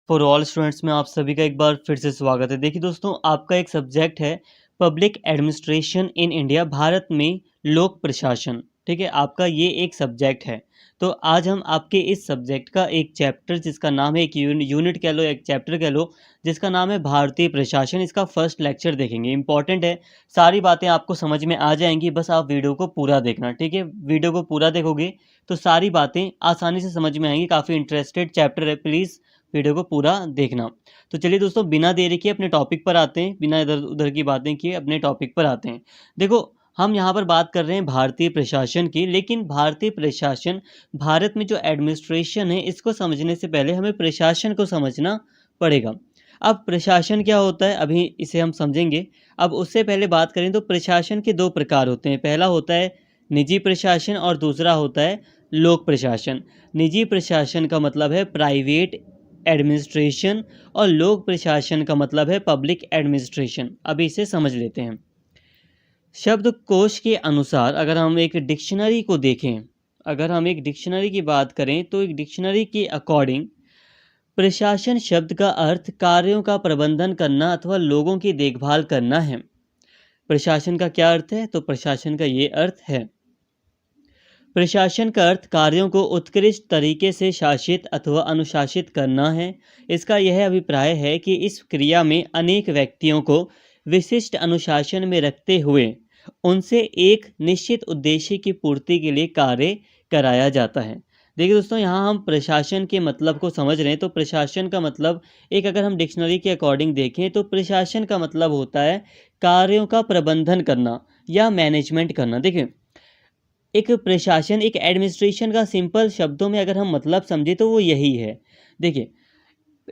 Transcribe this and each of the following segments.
For all students में आप सभी का एक बार फिर से स्वागत है। देखिए दोस्तों, आपका एक सब्जेक्ट है public administration in India, Bharat में लोक प्रशासन। ठीक है, आपका ये एक सब्जेक्ट है। तो आज हम आपके इस सब्जेक्ट का एक चैप्टर जिसका नाम है, एक यूनिट कह लो, एक चैप्टर कह लो, जिसका नाम है भारतीय प्रशासन, इसका फर्स्ट लेक्चर देखेंगे। इंपॉर्टेंट है, सारी बातें आपको समझ में आ जाएंगी, बस आप वीडियो को पूरा देखना। ठीक है, वीडियो को पूरा देखोगे तो सारी बातें आसानी से समझ में आएंगी। काफ़ी इंटरेस्टेड चैप्टर है, प्लीज़ वीडियो को पूरा देखना। तो चलिए दोस्तों, बिना देरी के अपने टॉपिक पर आते हैं, बिना इधर उधर की बातें किए अपने टॉपिक पर आते हैं। देखो, हम यहाँ पर बात कर रहे हैं भारतीय प्रशासन की, लेकिन भारतीय प्रशासन, भारत में जो एडमिनिस्ट्रेशन है, इसको समझने से पहले हमें प्रशासन को समझना पड़ेगा। अब प्रशासन क्या होता है, अभी इसे हम समझेंगे। अब उससे पहले बात करें तो प्रशासन के दो प्रकार होते हैं। पहला होता है निजी प्रशासन और दूसरा होता है लोक प्रशासन। निजी प्रशासन का मतलब है प्राइवेट एडमिनिस्ट्रेशन और लोक प्रशासन का मतलब है पब्लिक एडमिनिस्ट्रेशन। अभी इसे समझ लेते हैं। शब्दकोश के अनुसार अगर हम एक डिक्शनरी को देखें, अगर हम एक डिक्शनरी की बात करें तो एक डिक्शनरी के अकॉर्डिंग प्रशासन शब्द का अर्थ कार्यों का प्रबंधन करना अथवा लोगों की देखभाल करना है। प्रशासन का क्या अर्थ है? तो प्रशासन का ये अर्थ है, प्रशासन का अर्थ कार्यों को उत्कृष्ट तरीके से शासित अथवा अनुशासित करना है। इसका यह अभिप्राय है कि इस क्रिया में अनेक व्यक्तियों को विशिष्ट अनुशासन में रखते हुए उनसे एक निश्चित उद्देश्य की पूर्ति के लिए कार्य कराया जाता है। देखिए दोस्तों, यहाँ हम प्रशासन के मतलब को समझ रहे हैं। तो प्रशासन का मतलब, एक अगर हम डिक्शनरी के अकॉर्डिंग देखें तो प्रशासन का मतलब होता है कार्यों का प्रबंधन करना या मैनेजमेंट करना। देखिए, एक प्रशासन, एक एडमिनिस्ट्रेशन का सिंपल शब्दों में अगर हम मतलब समझे तो वो यही है। देखिए,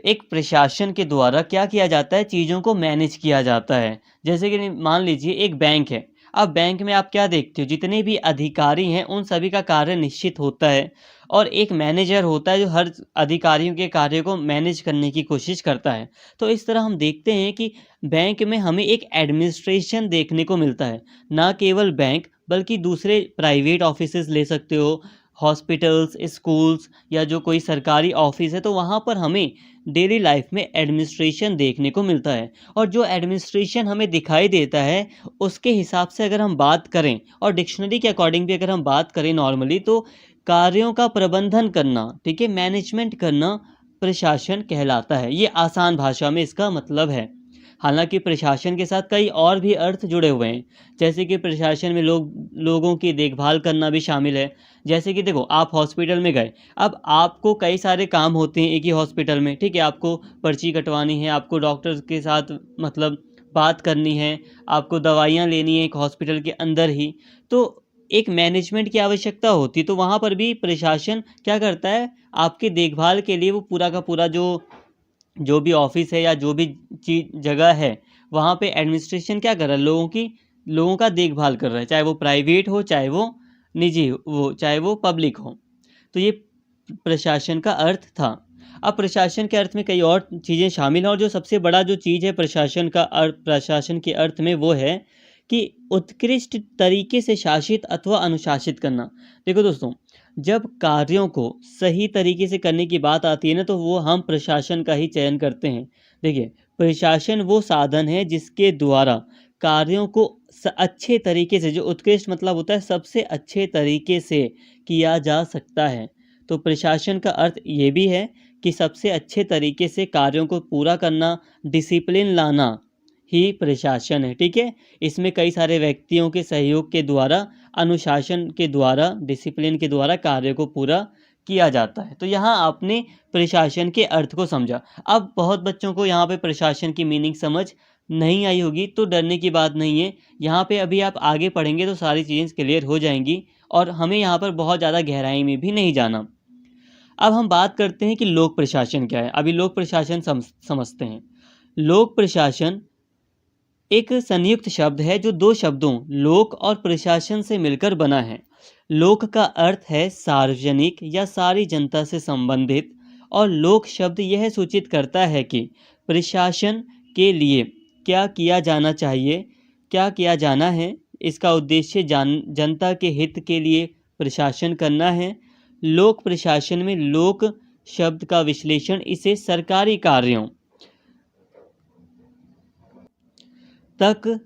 एक प्रशासन के द्वारा क्या किया जाता है, चीज़ों को मैनेज किया जाता है। जैसे कि मान लीजिए एक बैंक है। अब बैंक में आप क्या देखते हो, जितने भी अधिकारी हैं उन सभी का कार्य निश्चित होता है और एक मैनेजर होता है जो हर अधिकारियों के कार्य को मैनेज करने की कोशिश करता है। तो इस तरह हम देखते हैं कि बैंक में हमें एक एडमिनिस्ट्रेशन देखने को मिलता है। ना केवल बैंक बल्कि दूसरे प्राइवेट ऑफिसेज ले सकते हो, हॉस्पिटल्स, स्कूल्स या जो कोई सरकारी ऑफिस है, तो वहाँ पर हमें डेली लाइफ में एडमिनिस्ट्रेशन देखने को मिलता है। और जो एडमिनिस्ट्रेशन हमें दिखाई देता है उसके हिसाब से अगर हम बात करें और डिक्शनरी के अकॉर्डिंग भी अगर हम बात करें नॉर्मली, तो कार्यों का प्रबंधन करना, ठीक है, मैनेजमेंट करना प्रशासन कहलाता है। ये आसान भाषा में इसका मतलब है। हालांकि प्रशासन के साथ कई और भी अर्थ जुड़े हुए हैं, जैसे कि प्रशासन में लोगों की देखभाल करना भी शामिल है। जैसे कि देखो, आप हॉस्पिटल में गए, अब आपको कई सारे काम होते हैं एक ही हॉस्पिटल में। ठीक है, आपको पर्ची कटवानी है, आपको डॉक्टर के साथ मतलब बात करनी है, आपको दवाइयाँ लेनी है एक हॉस्पिटल के अंदर ही, तो एक मैनेजमेंट की आवश्यकता होती है। तो वहाँ पर भी प्रशासन क्या करता है, आपकी देखभाल के लिए वो पूरा का पूरा जो जो भी ऑफिस है या जो भी चीज जगह है, वहाँ पे एडमिनिस्ट्रेशन क्या कर रहा है, लोगों का देखभाल कर रहा है, चाहे वो प्राइवेट हो, चाहे वो निजी हो, चाहे वो पब्लिक हो। तो ये प्रशासन का अर्थ था। अब प्रशासन के अर्थ में कई और चीज़ें शामिल हैं और जो सबसे बड़ा जो चीज़ है प्रशासन का अर्थ, प्रशासन के अर्थ में, वो है कि उत्कृष्ट तरीके से शासित अथवा अनुशासित करना। देखो दोस्तों, जब कार्यों को सही तरीके से करने की बात आती है ना, तो वो हम प्रशासन का ही चयन करते हैं। देखिए, प्रशासन वो साधन है जिसके द्वारा कार्यों को अच्छे तरीके से, जो उत्कृष्ट मतलब होता है सबसे अच्छे तरीके से किया जा सकता है। तो प्रशासन का अर्थ ये भी है कि सबसे अच्छे तरीके से कार्यों को पूरा करना, डिसिप्लिन लाना ही प्रशासन है। ठीक है, इसमें कई सारे व्यक्तियों के सहयोग के द्वारा, अनुशासन के द्वारा, डिसिप्लिन के द्वारा कार्य को पूरा किया जाता है। तो यहाँ आपने प्रशासन के अर्थ को समझा। अब बहुत बच्चों को यहाँ पे प्रशासन की मीनिंग समझ नहीं आई होगी, तो डरने की बात नहीं है। यहाँ पे अभी आप आगे पढ़ेंगे तो सारी चीज़ें क्लियर हो जाएंगी और हमें यहाँ पर बहुत ज़्यादा गहराई में भी नहीं जाना। अब हम बात करते हैं कि लोक प्रशासन क्या है। अभी लोक प्रशासन समझते हैं। लोक प्रशासन एक संयुक्त शब्द है जो दो शब्दों लोक और प्रशासन से मिलकर बना है। लोक का अर्थ है सार्वजनिक या सारी जनता से संबंधित, और लोक शब्द यह सूचित करता है कि प्रशासन के लिए क्या किया जाना चाहिए, क्या किया जाना है। इसका उद्देश्य जनता के हित के लिए प्रशासन करना है। लोक प्रशासन में लोक शब्द का विश्लेषण इसे सरकारी कार्यों तक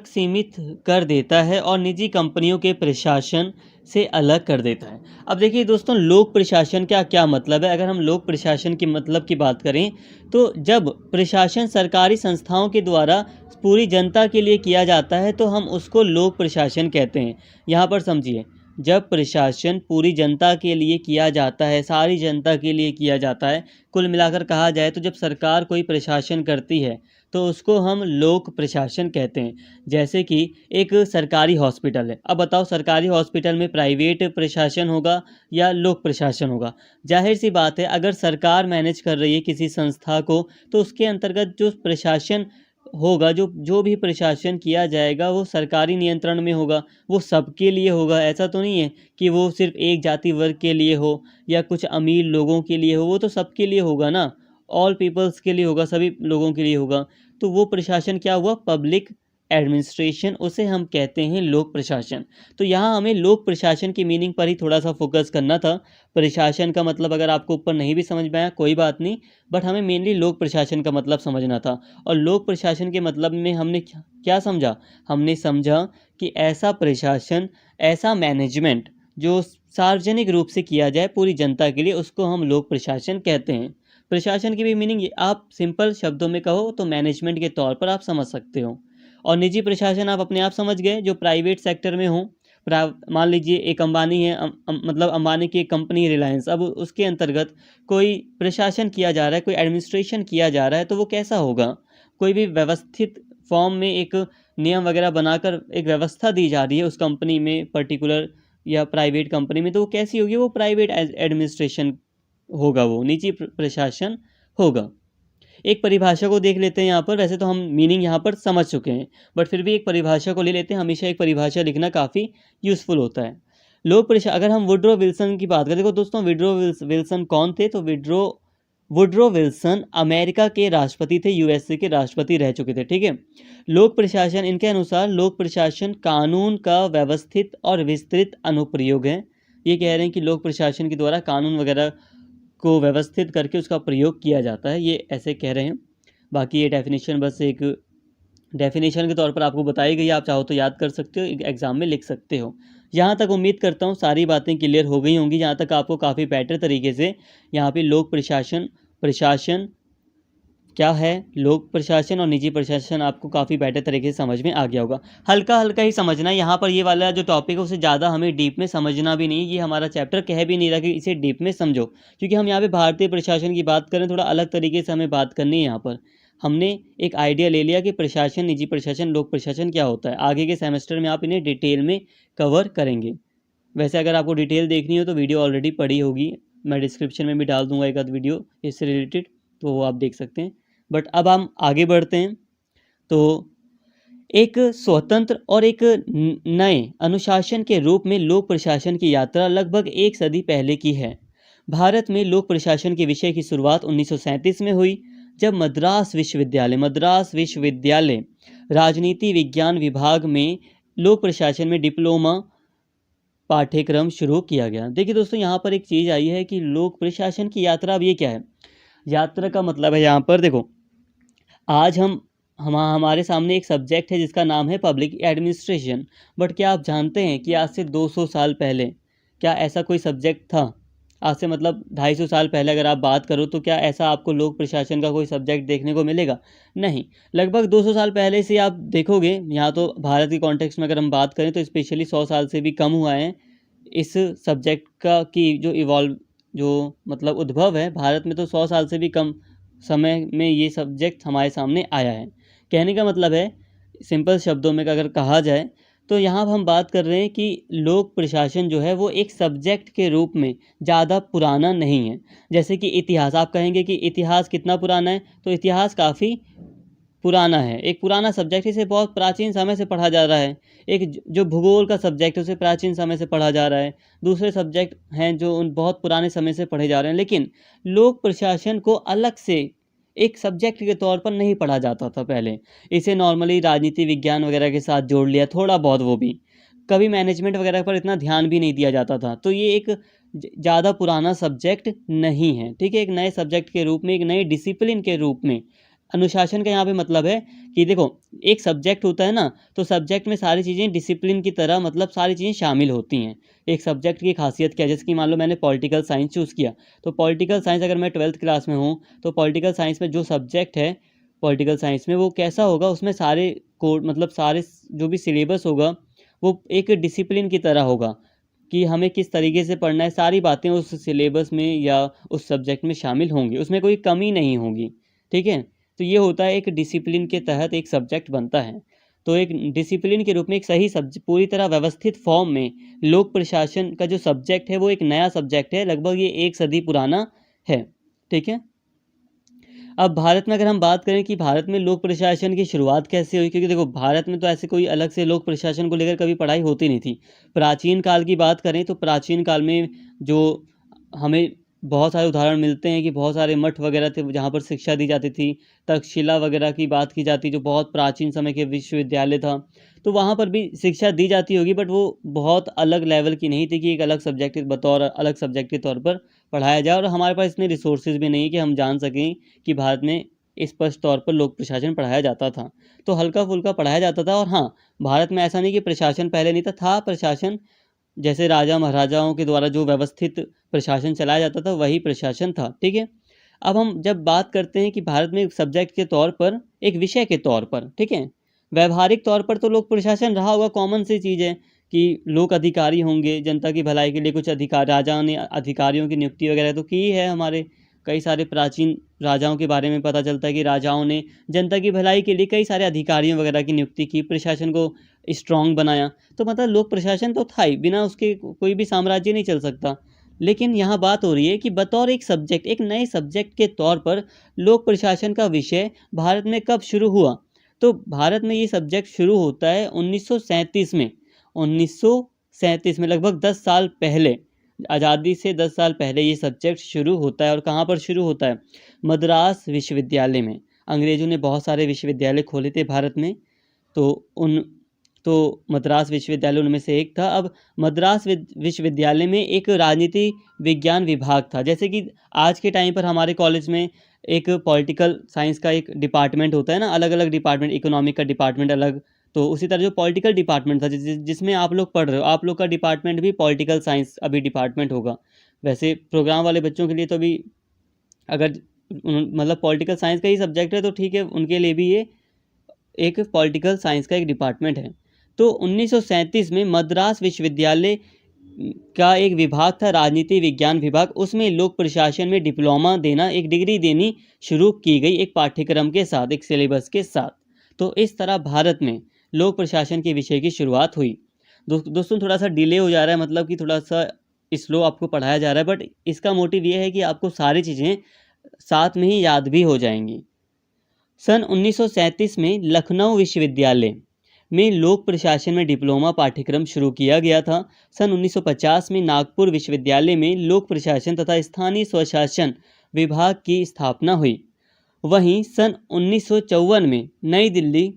सीमित कर देता है और निजी कंपनियों के प्रशासन से अलग कर देता है। अब देखिए दोस्तों, लोक प्रशासन का क्या मतलब है। अगर हम लोक प्रशासन की मतलब की बात करें तो जब प्रशासन सरकारी संस्थाओं के द्वारा पूरी जनता के लिए किया जाता है तो हम उसको लोक प्रशासन कहते हैं। यहाँ पर समझिए, जब प्रशासन पूरी जनता के लिए किया जाता है, सारी जनता के लिए किया जाता है, कुल मिलाकर कहा जाए तो जब सरकार कोई प्रशासन करती है तो उसको हम लोक प्रशासन कहते हैं। जैसे कि एक सरकारी हॉस्पिटल है, अब बताओ सरकारी हॉस्पिटल में प्राइवेट प्रशासन होगा या लोक प्रशासन होगा। जाहिर सी बात है, अगर सरकार मैनेज कर रही है किसी संस्था को तो उसके अंतर्गत जो प्रशासन होगा, जो भी प्रशासन किया जाएगा वो सरकारी नियंत्रण में होगा, वो सबके लिए होगा। ऐसा तो नहीं है कि वो सिर्फ एक जाति वर्ग के लिए हो या कुछ अमीर लोगों के लिए हो, वो तो सबके लिए होगा ना, ऑल पीपल्स के लिए होगा, सभी लोगों के लिए होगा। तो वो प्रशासन क्या हुआ, पब्लिक एडमिनिस्ट्रेशन, उसे हम कहते हैं लोक प्रशासन। तो यहाँ हमें लोक प्रशासन की मीनिंग पर ही थोड़ा सा फोकस करना था। प्रशासन का मतलब अगर आपको ऊपर नहीं भी समझ में आया कोई बात नहीं, बट हमें मेनली लोक प्रशासन का मतलब समझना था। और लोक प्रशासन के मतलब में हमने क्या समझा, हमने समझा कि ऐसा प्रशासन, ऐसा मैनेजमेंट जो सार्वजनिक रूप से किया जाए पूरी जनता के लिए, उसको हम लोक प्रशासन कहते हैं। प्रशासन की भी मीनिंग आप सिंपल शब्दों में कहो तो मैनेजमेंट के तौर पर आप समझ सकते हो। और निजी प्रशासन आप अपने आप समझ गए, जो प्राइवेट सेक्टर में हो। मान लीजिए एक अंबानी है, मतलब अंबानी की एक कंपनी रिलायंस, अब उसके अंतर्गत कोई प्रशासन किया जा रहा है, कोई एडमिनिस्ट्रेशन किया जा रहा है, तो वो कैसा होगा। कोई भी व्यवस्थित फॉर्म में एक नियम वगैरह बनाकर एक व्यवस्था दी जा रही है उस कंपनी में, पर्टिकुलर या प्राइवेट कंपनी में, तो वो कैसी होगी, वो प्राइवेट एडमिनिस्ट्रेशन होगा, वो निजी प्रशासन होगा। एक परिभाषा को देख लेते हैं यहाँ पर। वैसे तो हम मीनिंग यहाँ पर समझ चुके हैं, बट फिर भी एक परिभाषा को ले लेते हैं। हमेशा एक परिभाषा लिखना काफ़ी यूज़फुल होता है। अगर हम वुड्रो विल्सन की बात करें, देखो दोस्तों, विल्सन कौन थे, तो वुड्रो विल्सन अमेरिका के राष्ट्रपति थे, यूएसए के राष्ट्रपति रह चुके थे, ठीक है। लोक प्रशासन, इनके अनुसार लोक प्रशासन कानून का व्यवस्थित और विस्तृत अनुप्रयोग है। ये कह रहे हैं कि लोक प्रशासन के द्वारा कानून वगैरह को व्यवस्थित करके उसका प्रयोग किया जाता है, ये ऐसे कह रहे हैं। बाकी ये डेफिनेशन बस एक डेफिनेशन के तौर पर आपको बताई गई, आप चाहो तो याद कर सकते हो, एग्जाम में लिख सकते हो। यहाँ तक उम्मीद करता हूँ सारी बातें क्लियर हो गई होंगी। यहाँ तक आपको काफ़ी बेटर तरीके से यहाँ पे लोक प्रशासन क्या है, लोक प्रशासन और निजी प्रशासन आपको काफ़ी बेटर तरीके से समझ में आ गया होगा। हल्का हल्का ही समझना है यहाँ पर, ये वाला जो टॉपिक है उसे ज़्यादा हमें डीप में समझना भी नहीं। ये हमारा चैप्टर कह भी नहीं रहा कि इसे डीप में समझो, क्योंकि हम यहाँ पे भारतीय प्रशासन की बात करें, थोड़ा अलग तरीके से हमें बात करनी है। यहाँ पर हमने एक आइडिया ले लिया कि प्रशासन, निजी प्रशासन, लोक प्रशासन क्या होता है। आगे के सेमेस्टर में आप इन्हें डिटेल में कवर करेंगे। वैसे अगर आपको डिटेल देखनी हो तो वीडियो ऑलरेडी पड़ी होगी, मैं डिस्क्रिप्शन में भी डाल दूंगा एक आध वीडियो इससे रिलेटेड, तो वो आप देख सकते हैं। बट अब हम आगे बढ़ते हैं। तो एक स्वतंत्र और एक नए अनुशासन के रूप में लोक प्रशासन की यात्रा लगभग एक सदी पहले की है। भारत में लोक प्रशासन के विषय की शुरुआत 1937 में हुई, जब मद्रास विश्वविद्यालय राजनीति विज्ञान विभाग में लोक प्रशासन में डिप्लोमा पाठ्यक्रम शुरू किया गया। देखिए दोस्तों, यहाँ पर एक चीज़ आई है कि लोक प्रशासन की यात्रा। अब ये क्या है, यात्रा का मतलब है यहाँ पर देखो, आज हमारे सामने एक सब्जेक्ट है जिसका नाम है पब्लिक एडमिनिस्ट्रेशन। बट क्या आप जानते हैं कि आज से 200 साल पहले क्या ऐसा कोई सब्जेक्ट था। आज से मतलब 250 साल पहले अगर आप बात करो तो क्या ऐसा आपको लोक प्रशासन का कोई सब्जेक्ट देखने को मिलेगा, नहीं। लगभग 200 साल पहले से आप देखोगे, यहाँ तो भारत के कॉन्टेक्स्ट में अगर हम बात करें तो स्पेशली 100 साल से भी कम हुआ है इस सब्जेक्ट का, कि जो मतलब उद्भव है भारत में, तो 100 साल से भी कम समय में ये सब्जेक्ट हमारे सामने आया है। कहने का मतलब है, सिंपल शब्दों में अगर कहा जाए तो यहाँ हम बात कर रहे हैं कि लोक प्रशासन जो है वो एक सब्जेक्ट के रूप में ज़्यादा पुराना नहीं है। जैसे कि इतिहास, आप कहेंगे कि इतिहास कितना पुराना है, तो इतिहास काफ़ी पुराना है, एक पुराना सब्जेक्ट, इसे बहुत प्राचीन समय से पढ़ा जा रहा है। एक जो भूगोल का सब्जेक्ट है उसे प्राचीन समय से पढ़ा जा रहा है। दूसरे सब्जेक्ट हैं जो उन बहुत पुराने समय से पढ़े जा रहे हैं। लेकिन लोक प्रशासन को अलग से एक सब्जेक्ट के तौर पर नहीं पढ़ा जाता था पहले। इसे नॉर्मली राजनीति विज्ञान वगैरह के साथ जोड़ लिया थोड़ा बहुत, वो भी कभी मैनेजमेंट वगैरह पर इतना ध्यान भी नहीं दिया जाता था। तो ये एक ज़्यादा पुराना सब्जेक्ट नहीं है, ठीक है। एक नए सब्जेक्ट के रूप में, एक नए डिसिप्लिन के रूप में अनुशासन का यहाँ पे मतलब है कि देखो, एक सब्जेक्ट होता है ना, तो सब्जेक्ट में सारी चीज़ें डिसिप्लिन की तरह, मतलब सारी चीज़ें शामिल होती हैं। एक सब्जेक्ट की खासियत क्या है, जैसे कि मान लो मैंने पॉलिटिकल साइंस चूज़ किया, तो पॉलिटिकल साइंस अगर मैं 12th क्लास में हूँ, तो पॉलिटिकल साइंस में जो सब्जेक्ट है पॉलिटिकल साइंस में, वो कैसा होगा, उसमें सारे कोड, मतलब सारे जो भी सिलेबस होगा वो एक डिसिप्लिन की तरह होगा कि हमें किस तरीके से पढ़ना है, सारी बातें उस सिलेबस में या उस सब्जेक्ट में शामिल होंगी, उसमें कोई कमी नहीं होगी, ठीक है। तो ये होता है, एक डिसिप्लिन के तहत एक सब्जेक्ट बनता है। तो एक डिसिप्लिन के रूप में एक सही सब्जेक्ट, पूरी तरह व्यवस्थित फॉर्म में लोक प्रशासन का जो सब्जेक्ट है वो एक नया सब्जेक्ट है, लगभग ये 1 सदी पुराना है, ठीक है। अब भारत में अगर हम बात करें कि भारत में लोक प्रशासन की शुरुआत कैसे हुई, क्योंकि देखो भारत में तो ऐसे कोई अलग से लोक प्रशासन को लेकर कभी पढ़ाई होती नहीं थी। प्राचीन काल की बात करें तो प्राचीन काल में जो हमें बहुत सारे उदाहरण मिलते हैं कि बहुत सारे मठ वगैरह थे जहाँ पर शिक्षा दी जाती थी। तक्षशिला वगैरह की बात की जाती, जो बहुत प्राचीन समय के विश्वविद्यालय था, तो वहाँ पर भी शिक्षा दी जाती होगी, बट वो बहुत अलग लेवल की नहीं थी कि एक अलग सब्जेक्ट बतौर अलग सब्जेक्ट के तौर पर पढ़ाया जाए। और हमारे पास इतने रिसोर्सेज भी नहीं कि हम जान सकें कि भारत में स्पष्ट तौर पर लोक प्रशासन पढ़ाया जाता था। तो हल्का फुल्का पढ़ाया जाता था। और हाँ, भारत में ऐसा नहीं कि प्रशासन पहले नहीं था प्रशासन, जैसे राजा महाराजाओं के द्वारा जो व्यवस्थित प्रशासन चलाया जाता था वही प्रशासन था, ठीक है। अब हम जब बात करते हैं कि भारत में सब्जेक्ट के तौर पर, एक विषय के तौर पर, ठीक है, व्यवहारिक तौर पर तो लोक प्रशासन रहा होगा, कॉमन सी चीज़ है कि लोक अधिकारी होंगे, जनता की भलाई के लिए कुछ अधिकार, राजा ने अधिकारियों की नियुक्ति वगैरह तो की है। हमारे कई सारे प्राचीन राजाओं के बारे में पता चलता है कि राजाओं ने जनता की भलाई के लिए कई सारे अधिकारियों वगैरह की नियुक्ति की, प्रशासन को स्ट्रॉन्ग बनाया। तो मतलब लोक प्रशासन तो था ही, बिना उसके कोई भी साम्राज्य नहीं चल सकता। लेकिन यहाँ बात हो रही है कि बतौर एक सब्जेक्ट, एक नए सब्जेक्ट के तौर पर लोक प्रशासन का विषय भारत में कब शुरू हुआ। तो भारत में ये सब्जेक्ट शुरू होता है 1937 में। 1937 में, लगभग 10 साल पहले, आज़ादी से 10 साल पहले ये सब्जेक्ट शुरू होता है। और कहाँ पर शुरू होता है? मद्रास विश्वविद्यालय में। अंग्रेज़ों ने बहुत सारे विश्वविद्यालय खोले थे भारत में, तो मद्रास विश्वविद्यालय उनमें से एक था। अब मद्रास विश्वविद्यालय में एक राजनीति विज्ञान विभाग था। जैसे कि आज के टाइम पर हमारे कॉलेज में एक पॉलिटिकल साइंस का एक डिपार्टमेंट होता है ना, अलग अलग डिपार्टमेंट, इकोनॉमिक का डिपार्टमेंट अलग, तो उसी तरह जो पॉलिटिकल डिपार्टमेंट था जिसमें आप लोग पढ़ रहे हो, आप लोग का डिपार्टमेंट भी पॉलिटिकल साइंस अभी डिपार्टमेंट होगा। वैसे प्रोग्राम वाले बच्चों के लिए तो अभी, अगर मतलब पॉलिटिकल साइंस का ही सब्जेक्ट है तो ठीक है, उनके लिए भी ये एक पॉलिटिकल साइंस का एक डिपार्टमेंट है। तो 1937 में मद्रास विश्वविद्यालय का एक विभाग था, राजनीति विज्ञान विभाग, उसमें लोक प्रशासन में डिप्लोमा देना, एक डिग्री देनी शुरू की गई, एक पाठ्यक्रम के साथ, एक सिलेबस के साथ। तो इस तरह भारत में लोक प्रशासन के विषय की शुरुआत हुई। दोस्तों थोड़ा सा डिले हो जा रहा है, मतलब कि थोड़ा सा स्लो आपको पढ़ाया जा रहा है, बट इसका मोटिव ये है कि आपको सारी चीज़ें साथ में ही याद भी हो जाएंगी। सन 1937 में लखनऊ विश्वविद्यालय में लोक प्रशासन में डिप्लोमा पाठ्यक्रम शुरू किया गया था। सन 1950 में नागपुर विश्वविद्यालय में लोक प्रशासन तथा स्थानीय स्वशासन विभाग की स्थापना हुई। वहीं सन 1954 में नई दिल्ली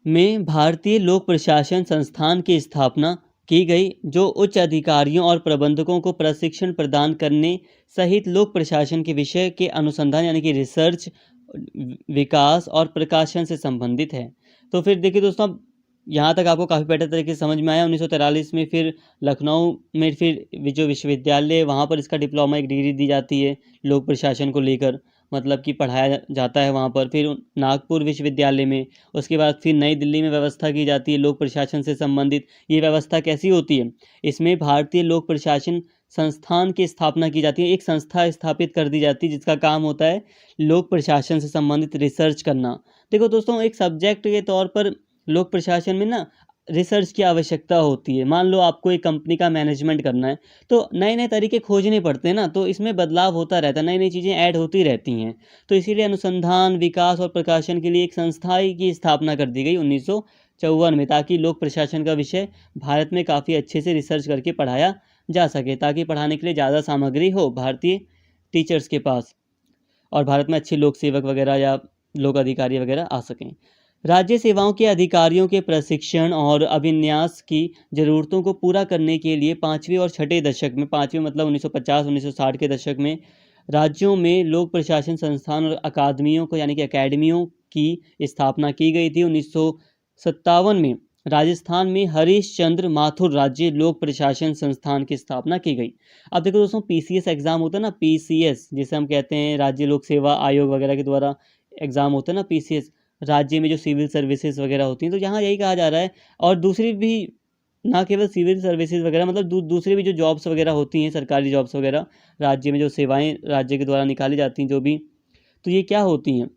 में भारतीय लोक प्रशासन संस्थान की स्थापना की गई, जो उच्च अधिकारियों और प्रबंधकों को प्रशिक्षण प्रदान करने सहित लोक प्रशासन के विषय के अनुसंधान यानी कि रिसर्च, विकास और प्रकाशन से संबंधित है। तो फिर देखिए दोस्तों, अब यहाँ तक आपको काफ़ी बेटर तरीके से समझ में आया। 1943 में फिर लखनऊ में फिर जो विश्वविद्यालय, वहाँ पर इसका डिप्लोमा एक डिग्री दी जाती है लोक प्रशासन को लेकर, मतलब कि पढ़ाया जाता है वहाँ पर। फिर नागपुर विश्वविद्यालय में, उसके बाद फिर नई दिल्ली में व्यवस्था की जाती है लोक प्रशासन से संबंधित। ये व्यवस्था कैसी होती है? इसमें भारतीय लोक प्रशासन संस्थान की स्थापना की जाती है, एक संस्था स्थापित कर दी जाती है जिसका काम होता है लोक प्रशासन से संबंधित रिसर्च करना। देखो दोस्तों, एक सब्जेक्ट के तौर पर लोक प्रशासन में ना रिसर्च की आवश्यकता होती है। मान लो आपको एक कंपनी का मैनेजमेंट करना है, तो नए नए तरीके खोजने पड़ते हैं ना, तो इसमें बदलाव होता रहता है, नई नई चीज़ें ऐड होती रहती हैं। तो इसीलिए अनुसंधान, विकास और प्रकाशन के लिए एक संस्था की स्थापना कर दी गई 1954 में, ताकि लोक प्रशासन का विषय भारत में काफ़ी अच्छे से रिसर्च करके पढ़ाया जा सके, ताकि पढ़ाने के लिए ज़्यादा सामग्री हो भारतीय टीचर्स के पास, और भारत में अच्छे लोक सेवक वगैरह या लोक अधिकारी वगैरह आ सकें। राज्य सेवाओं के अधिकारियों के प्रशिक्षण और अभिन्यास की ज़रूरतों को पूरा करने के लिए 5वें और 6ठे दशक में, 5वें मतलब 1950-1960 के दशक में राज्यों में लोक प्रशासन संस्थान और अकादमियों को यानी कि एकेडमियों की स्थापना की गई थी। 1957 में राजस्थान में हरीशचंद्र माथुर राज्य लोक प्रशासन संस्थान की स्थापना की गई। अब देखो दोस्तों, पीसीएस एग्ज़ाम होता है ना, पीसीएस जिसे हम कहते हैं राज्य लोक सेवा आयोग वगैरह के द्वारा एग्ज़ाम होता है ना, पीसीएस, राज्य में जो सिविल सर्विसेज वगैरह होती हैं, तो यहाँ यही कहा जा रहा है। और दूसरी भी, ना केवल सिविल सर्विसेज वगैरह, मतलब दूसरी भी जो जॉब्स वगैरह होती हैं, सरकारी जॉब्स वगैरह, राज्य में जो सेवाएं राज्य के द्वारा निकाली जाती हैं जो भी, तो ये क्या होती हैं,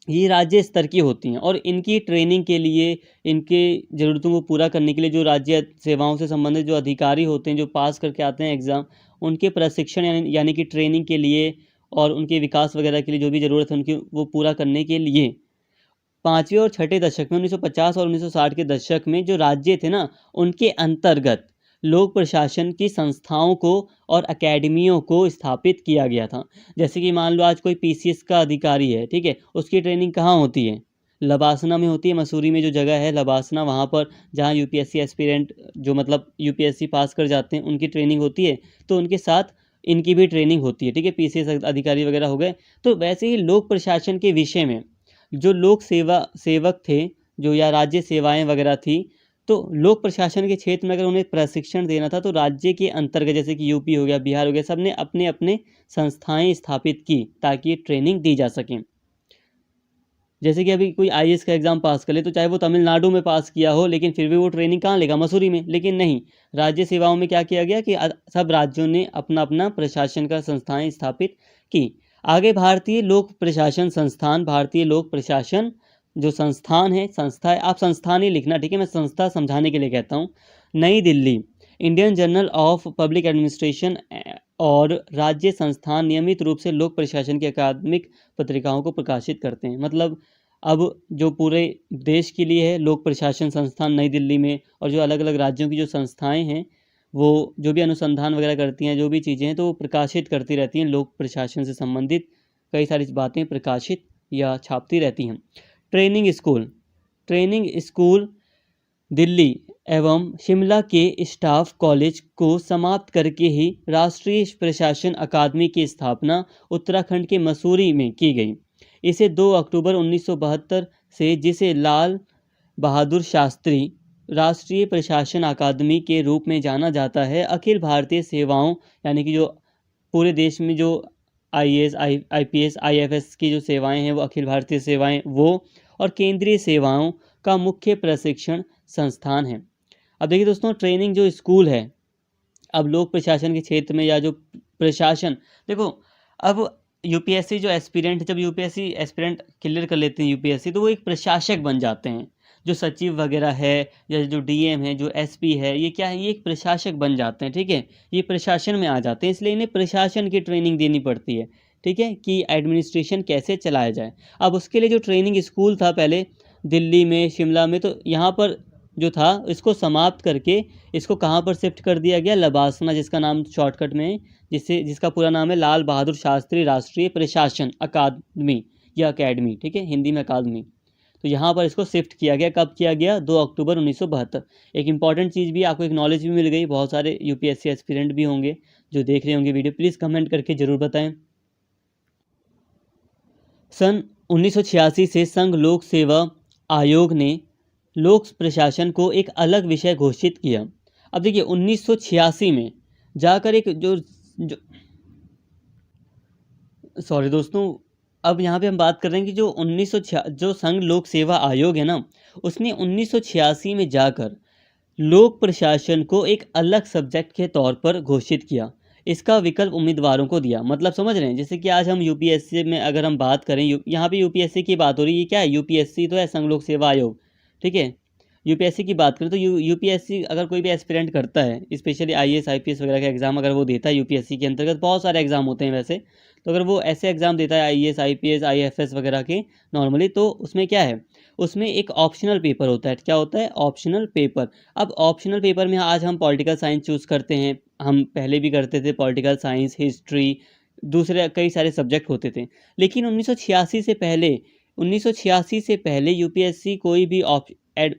ये राज्य स्तर की होती हैं। और इनकी ट्रेनिंग के लिए, इनके ज़रूरतों को पूरा करने के लिए जो राज्य सेवाओं से संबंधित जो अधिकारी होते हैं, जो पास करके आते हैं एग्ज़ाम, उनके प्रशिक्षण यानी कि ट्रेनिंग के लिए और उनके विकास वगैरह के लिए जो भी ज़रूरत है उनकी, वो पूरा करने के लिए 5वें और 6ठे दशक में 1950 और 1960 के दशक में जो राज्य थे ना, उनके अंतर्गत लोक प्रशासन की संस्थाओं को और अकेडमियों को स्थापित किया गया था। जैसे कि मान लो आज कोई पीसीएस का अधिकारी है, ठीक है, उसकी ट्रेनिंग कहाँ होती है? लबासना में होती है, मसूरी में जो जगह है लबासना, वहाँ पर जहाँ यूपीएससी एस्पिरेंट जो मतलब यूपीएससी पास कर जाते हैं उनकी ट्रेनिंग होती है, तो उनके साथ इनकी भी ट्रेनिंग होती है, ठीक है, पीसीएस अधिकारी वगैरह हो गए। तो वैसे ही लोक प्रशासन के विषय में जो लोक सेवक थे, जो या राज्य सेवाएं वगैरह थी, तो लोक प्रशासन के क्षेत्र में अगर उन्हें प्रशिक्षण देना था तो राज्य के अंतर्गत, जैसे कि यूपी हो गया, बिहार हो गया, सब ने अपने अपने संस्थाएं स्थापित की ताकि ट्रेनिंग दी जा सकें। जैसे कि अभी कोई आईएएस का एग्ज़ाम पास कर ले, तो चाहे वो तमिलनाडु में पास किया हो, लेकिन फिर भी वो ट्रेनिंग कहाँ लेगा? मसूरी में। लेकिन नहीं, राज्य सेवाओं में क्या किया गया कि सब राज्यों ने अपना अपना प्रशासन का संस्थाएं स्थापित की। आगे भारतीय लोक प्रशासन संस्थान, भारतीय लोक प्रशासन जो संस्थान है, संस्था है, आप संस्थान ही लिखना, ठीक है, मैं संस्था समझाने के लिए कहता हूँ। नई Delhi, Indian journal of public administration और राज्य संस्थान नियमित रूप से लोक प्रशासन की अकादमिक पत्रिकाओं को प्रकाशित करते हैं। मतलब अब जो पूरे देश के लिए है लोक प्रशासन संस्थान नई दिल्ली में, और जो अलग अलग राज्यों की जो संस्थाएं हैं वो जो भी अनुसंधान वगैरह करती हैं, जो भी चीज़ें हैं, तो वो प्रकाशित करती रहती हैं, लोक प्रशासन से संबंधित कई सारी बातें प्रकाशित या छापती रहती हैं। ट्रेनिंग स्कूल दिल्ली एवं शिमला के स्टाफ कॉलेज को समाप्त करके ही राष्ट्रीय प्रशासन अकादमी की स्थापना उत्तराखंड के मसूरी में की गई। इसे 2 अक्टूबर 1972 से, जिसे लाल बहादुर शास्त्री राष्ट्रीय प्रशासन अकादमी के रूप में जाना जाता है, अखिल भारतीय सेवाओं यानी कि जो पूरे देश में जो आईएएस, आईपीएस, आईएफएस की जो सेवाएं हैं वो अखिल भारतीय सेवाएं वो, और केंद्रीय सेवाओं का मुख्य प्रशिक्षण संस्थान है। अब देखिए दोस्तों, ट्रेनिंग जो स्कूल है, अब लोक प्रशासन के क्षेत्र में या जो प्रशासन, देखो अब यूपीएससी जो एस्पिरेंट, जब यूपीएससी एस्पिरेंट क्लियर कर लेते हैं यूपीएससी, तो वो एक प्रशासक बन जाते हैं। जो सचिव वगैरह है या जो डीएम है, जो एसपी है, ये क्या है, ये एक प्रशासक बन जाते हैं, ठीक है, ये प्रशासन में आ जाते हैं, इसलिए इन्हें प्रशासन की ट्रेनिंग देनी पड़ती है, ठीक है, कि एडमिनिस्ट्रेशन कैसे चलाया जाए। अब उसके लिए जो ट्रेनिंग स्कूल था पहले दिल्ली में, शिमला में, तो यहाँ पर जो था इसको समाप्त करके इसको कहाँ पर शिफ्ट कर दिया गया? लबासना, जिसका नाम शॉर्टकट में जिसका पूरा नाम है लाल बहादुर शास्त्री राष्ट्रीय प्रशासन अकादमी या अकेडमी, ठीक है, हिंदी में अकादमी। तो यहाँ पर इसको शिफ्ट किया गया। कब किया गया? 2 अक्टूबर 1972। एक इंपॉर्टेंट चीज़ भी, आपको एक नॉलेज भी मिल गई। बहुत सारे यूपीएससी एस्पिरेंट भी होंगे जो देख रहे होंगे वीडियो, प्लीज़ कमेंट करके ज़रूर बताएं। सन 1986 से संघ लोक सेवा आयोग ने लोक प्रशासन को एक अलग विषय घोषित किया। अब देखिए 1986 में जाकर एक जो सॉरी दोस्तों, अब यहाँ पे हम बात कर रहे हैं कि जो संघ लोक सेवा आयोग है ना, उसने 1986 में जाकर लोक प्रशासन को एक अलग सब्जेक्ट के तौर पर घोषित किया। इसका विकल्प उम्मीदवारों को दिया। मतलब समझ रहे हैं, जैसे कि आज हम यूपीएससी में अगर हम बात करें, यहाँ पे यूपीएससी की बात हो रही है, ये क्या है? यूपीएससी तो है, संघ लोक सेवा आयोग, ठीक है। यूपीएससी की बात करें तो यूपीएससी अगर कोई भी एस्पिरेंट करता है, स्पेशली आईएएस आईपीएस वगैरह का एग्जाम अगर वो देता है, यूपीएससी के अंतर्गत बहुत सारे एग्जाम होते हैं वैसे, तो अगर वो ऐसे एग्जाम देता है आईएएस आईपीएस आईएफएस वगैरह के नॉर्मली, तो उसमें क्या है, उसमें एक ऑप्शनल पेपर होता है। क्या होता है? Optional paper. अब ऑप्शनल पेपर में आज हम पॉलिटिकल साइंस चूज़ करते हैं, हम पहले भी करते थे पॉलिटिकल साइंस, हिस्ट्री, दूसरे कई सारे सब्जेक्ट होते थे। लेकिन 1986 से पहले 1986 से पहले यूपीएससी कोई भी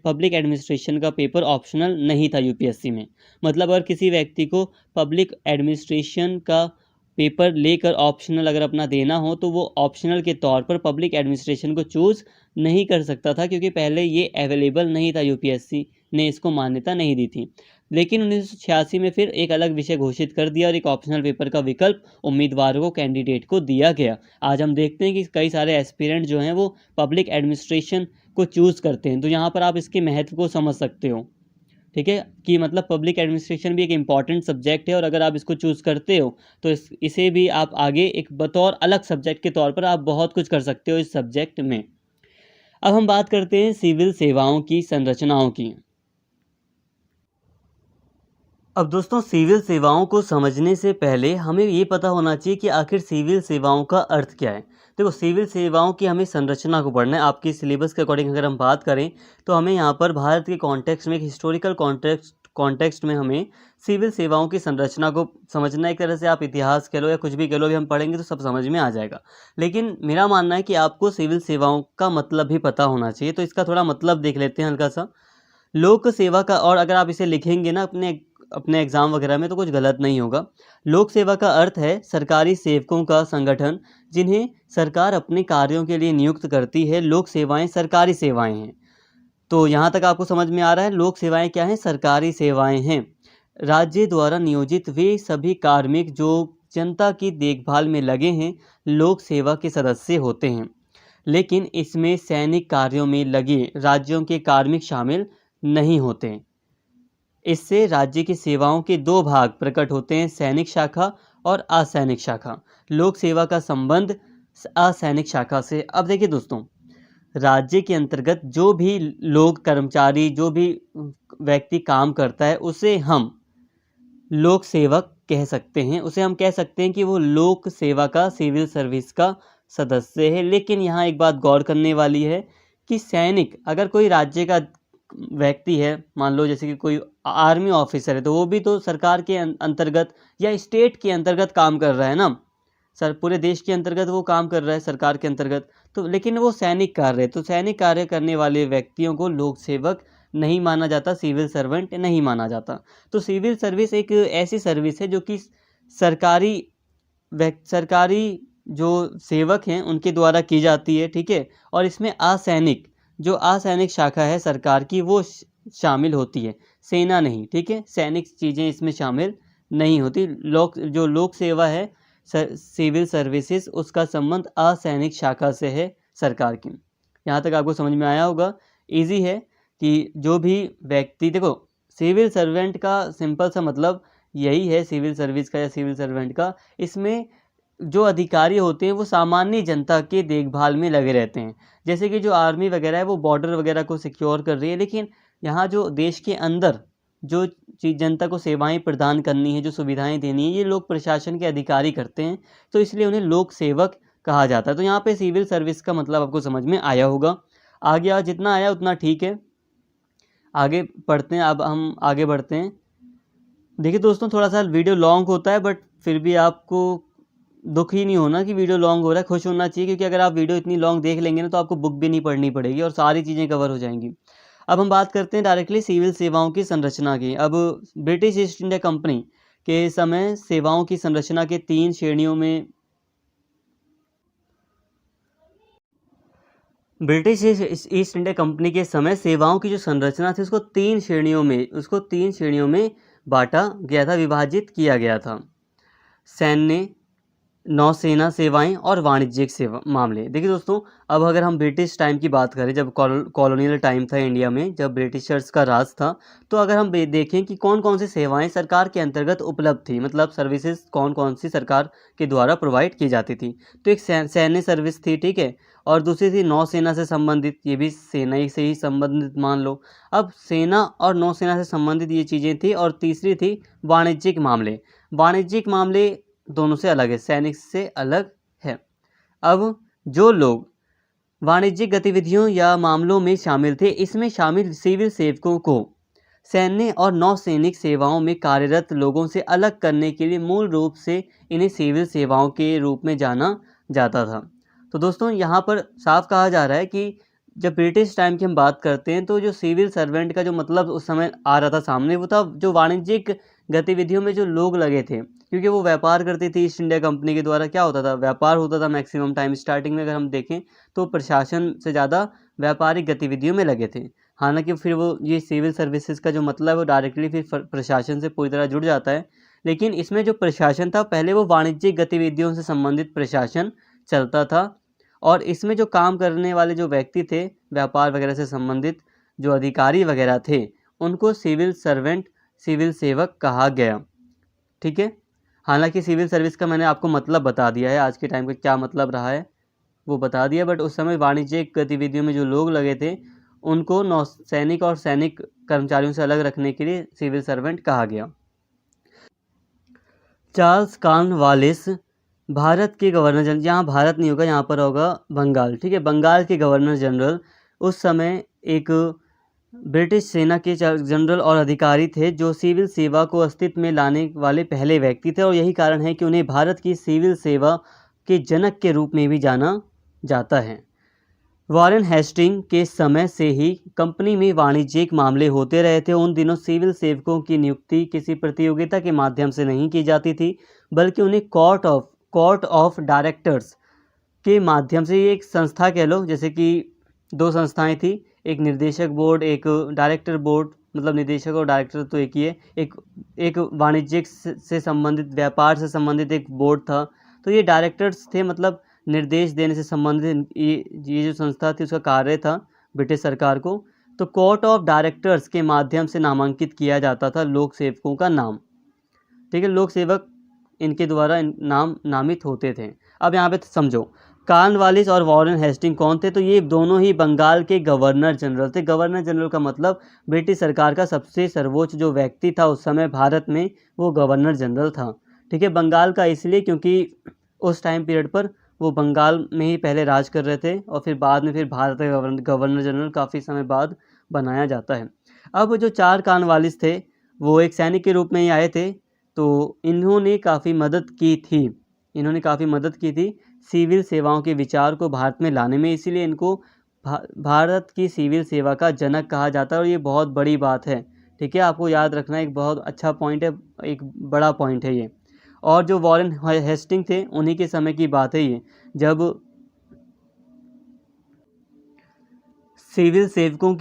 पब्लिक एडमिनिस्ट्रेशन का पेपर ऑप्शनल नहीं था यूपीएससी में। मतलब अगर किसी व्यक्ति को पब्लिक एडमिनिस्ट्रेशन का पेपर लेकर ऑप्शनल अगर अपना देना हो तो वो ऑप्शनल के तौर पर पब्लिक एडमिनिस्ट्रेशन को चूज़ नहीं कर सकता था, क्योंकि पहले ये अवेलेबल नहीं था, यूपीएससी ने इसको मान्यता नहीं दी थी। लेकिन 1986 में फिर एक अलग विषय घोषित कर दिया और एक ऑप्शनल पेपर का विकल्प उम्मीदवारों को, कैंडिडेट को दिया गया। आज हम देखते हैं कि कई सारे एस्पिरेंट जो हैं वो पब्लिक एडमिनिस्ट्रेशन को चूज़ करते हैं। तो यहाँ पर आप इसके महत्व को समझ सकते हो, ठीक है, कि मतलब पब्लिक एडमिनिस्ट्रेशन भी एक इम्पॉर्टेंट सब्जेक्ट है और अगर आप इसको चूज़ करते हो तो इसे भी आप आगे एक बतौर अलग सब्जेक्ट के तौर पर आप बहुत कुछ कर सकते हो इस सब्जेक्ट में। अब हम बात करते हैं सिविल सेवाओं की संरचनाओं की। अब दोस्तों, सिविल सेवाओं को समझने से पहले हमें ये पता होना चाहिए कि आखिर सिविल सेवाओं का अर्थ क्या है। देखो, सिविल सेवाओं की हमें संरचना को पढ़ना है। आपकी सिलेबस के अकॉर्डिंग अगर हम बात करें तो हमें यहाँ पर भारत के कॉन्टेक्स्ट में, एक हिस्टोरिकल कॉन्टेक्स्ट में हमें सिविल सेवाओं की संरचना को समझना। एक तरह से आप इतिहास कह लो या कुछ भी कह लो, भी हम पढ़ेंगे तो सब समझ में आ जाएगा। लेकिन मेरा मानना है कि आपको सिविल सेवाओं का मतलब भी पता होना चाहिए। तो इसका थोड़ा मतलब देख लेते हैं हल्का सा। लोक सेवा का, और अगर आप इसे लिखेंगे ना अपने एग्ज़ाम वगैरह में तो कुछ गलत नहीं होगा। लोक सेवा का अर्थ है सरकारी सेवकों का संगठन जिन्हें सरकार अपने कार्यों के लिए नियुक्त करती है। लोक सेवाएं सरकारी सेवाएं हैं। तो यहाँ तक आपको समझ में आ रहा है, लोक सेवाएं क्या हैं? सरकारी सेवाएं हैं। राज्य द्वारा नियोजित वे सभी कार्मिक जो जनता की देखभाल में लगे हैं लोक सेवा के सदस्य होते हैं। लेकिन इसमें सैनिक कार्यों में लगे राज्यों के कार्मिक शामिल नहीं होते। इससे राज्य की सेवाओं के दो भाग प्रकट होते हैं, सैनिक शाखा और असैनिक शाखा। लोक सेवा का संबंध असैनिक शाखा से। अब देखिए दोस्तों, राज्य के अंतर्गत जो भी लोग, कर्मचारी, जो भी व्यक्ति काम करता है उसे हम लोक सेवक कह सकते हैं। उसे हम कह सकते हैं कि वो लोक सेवा का, सिविल सर्विस का सदस्य है। लेकिन यहाँ एक बात गौर करने वाली है कि सैनिक, अगर कोई राज्य का व्यक्ति है, मान लो जैसे कि कोई आर्मी ऑफिसर है, तो वो भी तो सरकार के अंतर्गत या स्टेट के अंतर्गत काम कर रहा है ना। सर, पूरे देश के अंतर्गत वो काम कर रहा है, सरकार के अंतर्गत। तो लेकिन वो सैनिक कार्य, तो सैनिक कार्य करने वाले व्यक्तियों को लोक सेवक नहीं माना जाता, सिविल सर्वेंट नहीं माना जाता। तो सिविल सर्विस एक ऐसी सर्विस है जो कि सरकारी जो सेवक हैं उनके द्वारा की जाती है, ठीक है। और इसमें असैनिक, जो असैनिक शाखा है सरकार की, वो शामिल होती है, सेना नहीं, ठीक है। सैनिक चीज़ें इसमें शामिल नहीं होती। जो लोक सेवा है, सिविल सर्विसेज, उसका संबंध असैनिक शाखा से है सरकार की। यहाँ तक आपको समझ में आया होगा। इजी है कि जो भी व्यक्ति, देखो सिविल सर्वेंट का सिंपल सा मतलब यही है, सिविल सर्विस का या सिविल सर्वेंट का। इसमें जो अधिकारी होते हैं वो सामान्य जनता के देखभाल में लगे रहते हैं। जैसे कि जो आर्मी वगैरह है वो बॉर्डर वगैरह को सिक्योर कर रही है, लेकिन यहाँ जो देश के अंदर जो जनता को सेवाएं प्रदान करनी है, जो सुविधाएं देनी है, ये लोक प्रशासन के अधिकारी करते हैं। तो इसलिए उन्हें लोक सेवक कहा जाता है। तो यहाँ पे सिविल सर्विस का मतलब आपको समझ में आया होगा। आगे जितना आया उतना ठीक है, आगे पढ़ते हैं। अब हम आगे बढ़ते हैं। देखिए दोस्तों, थोड़ा सा वीडियो लॉन्ग होता है, बट फिर भी आपको दुख ही नहीं होना कि वीडियो लॉन्ग हो रहा है, खुश होना चाहिए, क्योंकि अगर आप वीडियो इतनी लॉन्ग देख लेंगे ना तो आपको बुक भी नहीं पढ़नी पड़ेगी और सारी चीज़ें कवर हो जाएंगी। अब हम बात करते हैं डायरेक्टली सिविल सेवाओं की संरचना की। अब ब्रिटिश ईस्ट इंडिया कंपनी के समय सेवाओं की संरचना के 3 श्रेणियों में, ब्रिटिश ईस्ट इंडिया कंपनी के समय सेवाओं की जो संरचना थी उसको 3 श्रेणियों में बांटा गया था, विभाजित किया गया था। सैन्य, नौसेना सेवाएं और वाणिज्यिक सेवा मामले। देखिए दोस्तों, अब अगर हम ब्रिटिश टाइम की बात करें, जब कॉलोनियल टाइम था इंडिया में, जब ब्रिटिशर्स का राज था, तो अगर हम देखें कि कौन कौन सी सेवाएं सरकार के अंतर्गत उपलब्ध थी, मतलब सर्विसेज कौन कौन सी सरकार के द्वारा प्रोवाइड की जाती थी। तो एक सैन्य सर्विस थी, ठीक है, और दूसरी थी नौसेना से संबंधित, ये भी सेना ही से ही संबंधित मान लो। अब सेना और नौसेना से संबंधित ये चीज़ें थी। और तीसरी थी वाणिज्यिक मामले। वाणिज्यिक मामले दोनों से अलग है, सैनिक से अलग है। अब जो लोग वाणिज्यिक गतिविधियों या मामलों में शामिल थे, इसमें शामिल सिविल सेवकों को सैन्य और नौसैनिक सेवाओं में कार्यरत लोगों से अलग करने के लिए मूल रूप से इन्हें सिविल सेवाओं के रूप में जाना जाता था। तो दोस्तों यहाँ पर साफ कहा जा रहा है कि जब ब्रिटिश टाइम की हम बात करते हैं तो जो सिविल सर्वेंट का जो मतलब उस समय आ रहा था सामने, वो था जो वाणिज्यिक गतिविधियों में जो लोग लगे थे, क्योंकि वो व्यापार करती थी ईस्ट इंडिया कंपनी के द्वारा। क्या होता था, व्यापार होता था मैक्सिमम टाइम। स्टार्टिंग में अगर हम देखें तो प्रशासन से ज़्यादा व्यापारिक गतिविधियों में लगे थे। हालांकि फिर वो ये सिविल सर्विसेज का जो मतलब है वो डायरेक्टली फिर प्रशासन से पूरी तरह जुड़ जाता है, लेकिन इसमें जो प्रशासन था पहले वो वाणिज्यिक गतिविधियों से संबंधित प्रशासन चलता था, और इसमें जो काम करने वाले जो व्यक्ति थे व्यापार वगैरह से संबंधित, जो अधिकारी वगैरह थे, उनको सिविल सर्वेंट, सिविल सेवक कहा गया। ठीक है, हालांकि सिविल सर्विस का मैंने आपको मतलब बता दिया है, आज के टाइम का क्या मतलब रहा है वो बता दिया, बट उस समय वाणिज्यिक गतिविधियों में जो लोग लगे थे उनको नौसैनिक और सैनिक कर्मचारियों से अलग रखने के लिए सिविल सर्वेंट कहा गया। चार्ल्स कॉर्नवालिस भारत के गवर्नर जनरल, यहाँ भारत नहीं होगा, यहाँ पर होगा बंगाल। ठीक है, बंगाल के गवर्नर जनरल उस समय एक ब्रिटिश सेना के जनरल और अधिकारी थे जो सिविल सेवा को अस्तित्व में लाने वाले पहले व्यक्ति थे, और यही कारण है कि उन्हें भारत की सिविल सेवा के जनक के रूप में भी जाना जाता है। वॉरेन हेस्टिंग के समय से ही कंपनी में वाणिज्यिक मामले होते रहे थे। उन दिनों सिविल सेवकों की नियुक्ति किसी प्रतियोगिता के माध्यम से नहीं की जाती थी, बल्कि उन्हें कोर्ट ऑफ डायरेक्टर्स के माध्यम से, ये एक संस्था कह लो, जैसे कि दो संस्थाएं थी, एक निर्देशक बोर्ड, एक डायरेक्टर बोर्ड, मतलब निदेशक और डायरेक्टर तो एक ही है। एक वाणिज्यिक से संबंधित, व्यापार से संबंधित एक बोर्ड था, तो ये डायरेक्टर्स थे, मतलब निर्देश देने से संबंधित ये जो संस्था थी उसका कार्य था ब्रिटिश सरकार को। तो कोर्ट ऑफ डायरेक्टर्स के माध्यम से नामांकित किया जाता था लोक सेवकों का नाम। ठीक है, लोक सेवक इनके द्वारा नामित होते थे। अब यहाँ पे समझो, कॉर्नवालिस और वॉरेन हेस्टिंग कौन थे, तो ये दोनों ही बंगाल के गवर्नर जनरल थे। गवर्नर जनरल का मतलब ब्रिटिश सरकार का सबसे सर्वोच्च जो व्यक्ति था उस समय भारत में, वो गवर्नर जनरल था। ठीक है, बंगाल का इसलिए क्योंकि उस टाइम पीरियड पर वो बंगाल में ही पहले राज कर रहे थे, और फिर बाद में फिर भारत का गवर्नर जनरल काफ़ी समय बाद बनाया जाता है। अब जो चार कॉर्नवालिस थे वो एक सैनिक के रूप में ही आए थे, तो इन्होंने काफ़ी मदद की थी सिविल सेवाओं के विचार को भारत में लाने में, इसीलिए इनको भारत की सिविल सेवा का जनक कहा जाता है, और ये बहुत बड़ी बात है। ठीक है, आपको याद रखना, एक बहुत अच्छा पॉइंट है, एक बड़ा पॉइंट है ये। और जो वॉरेन हेस्टिंग थे उन्हीं के समय की बात है ये, जब सिविल सेवकों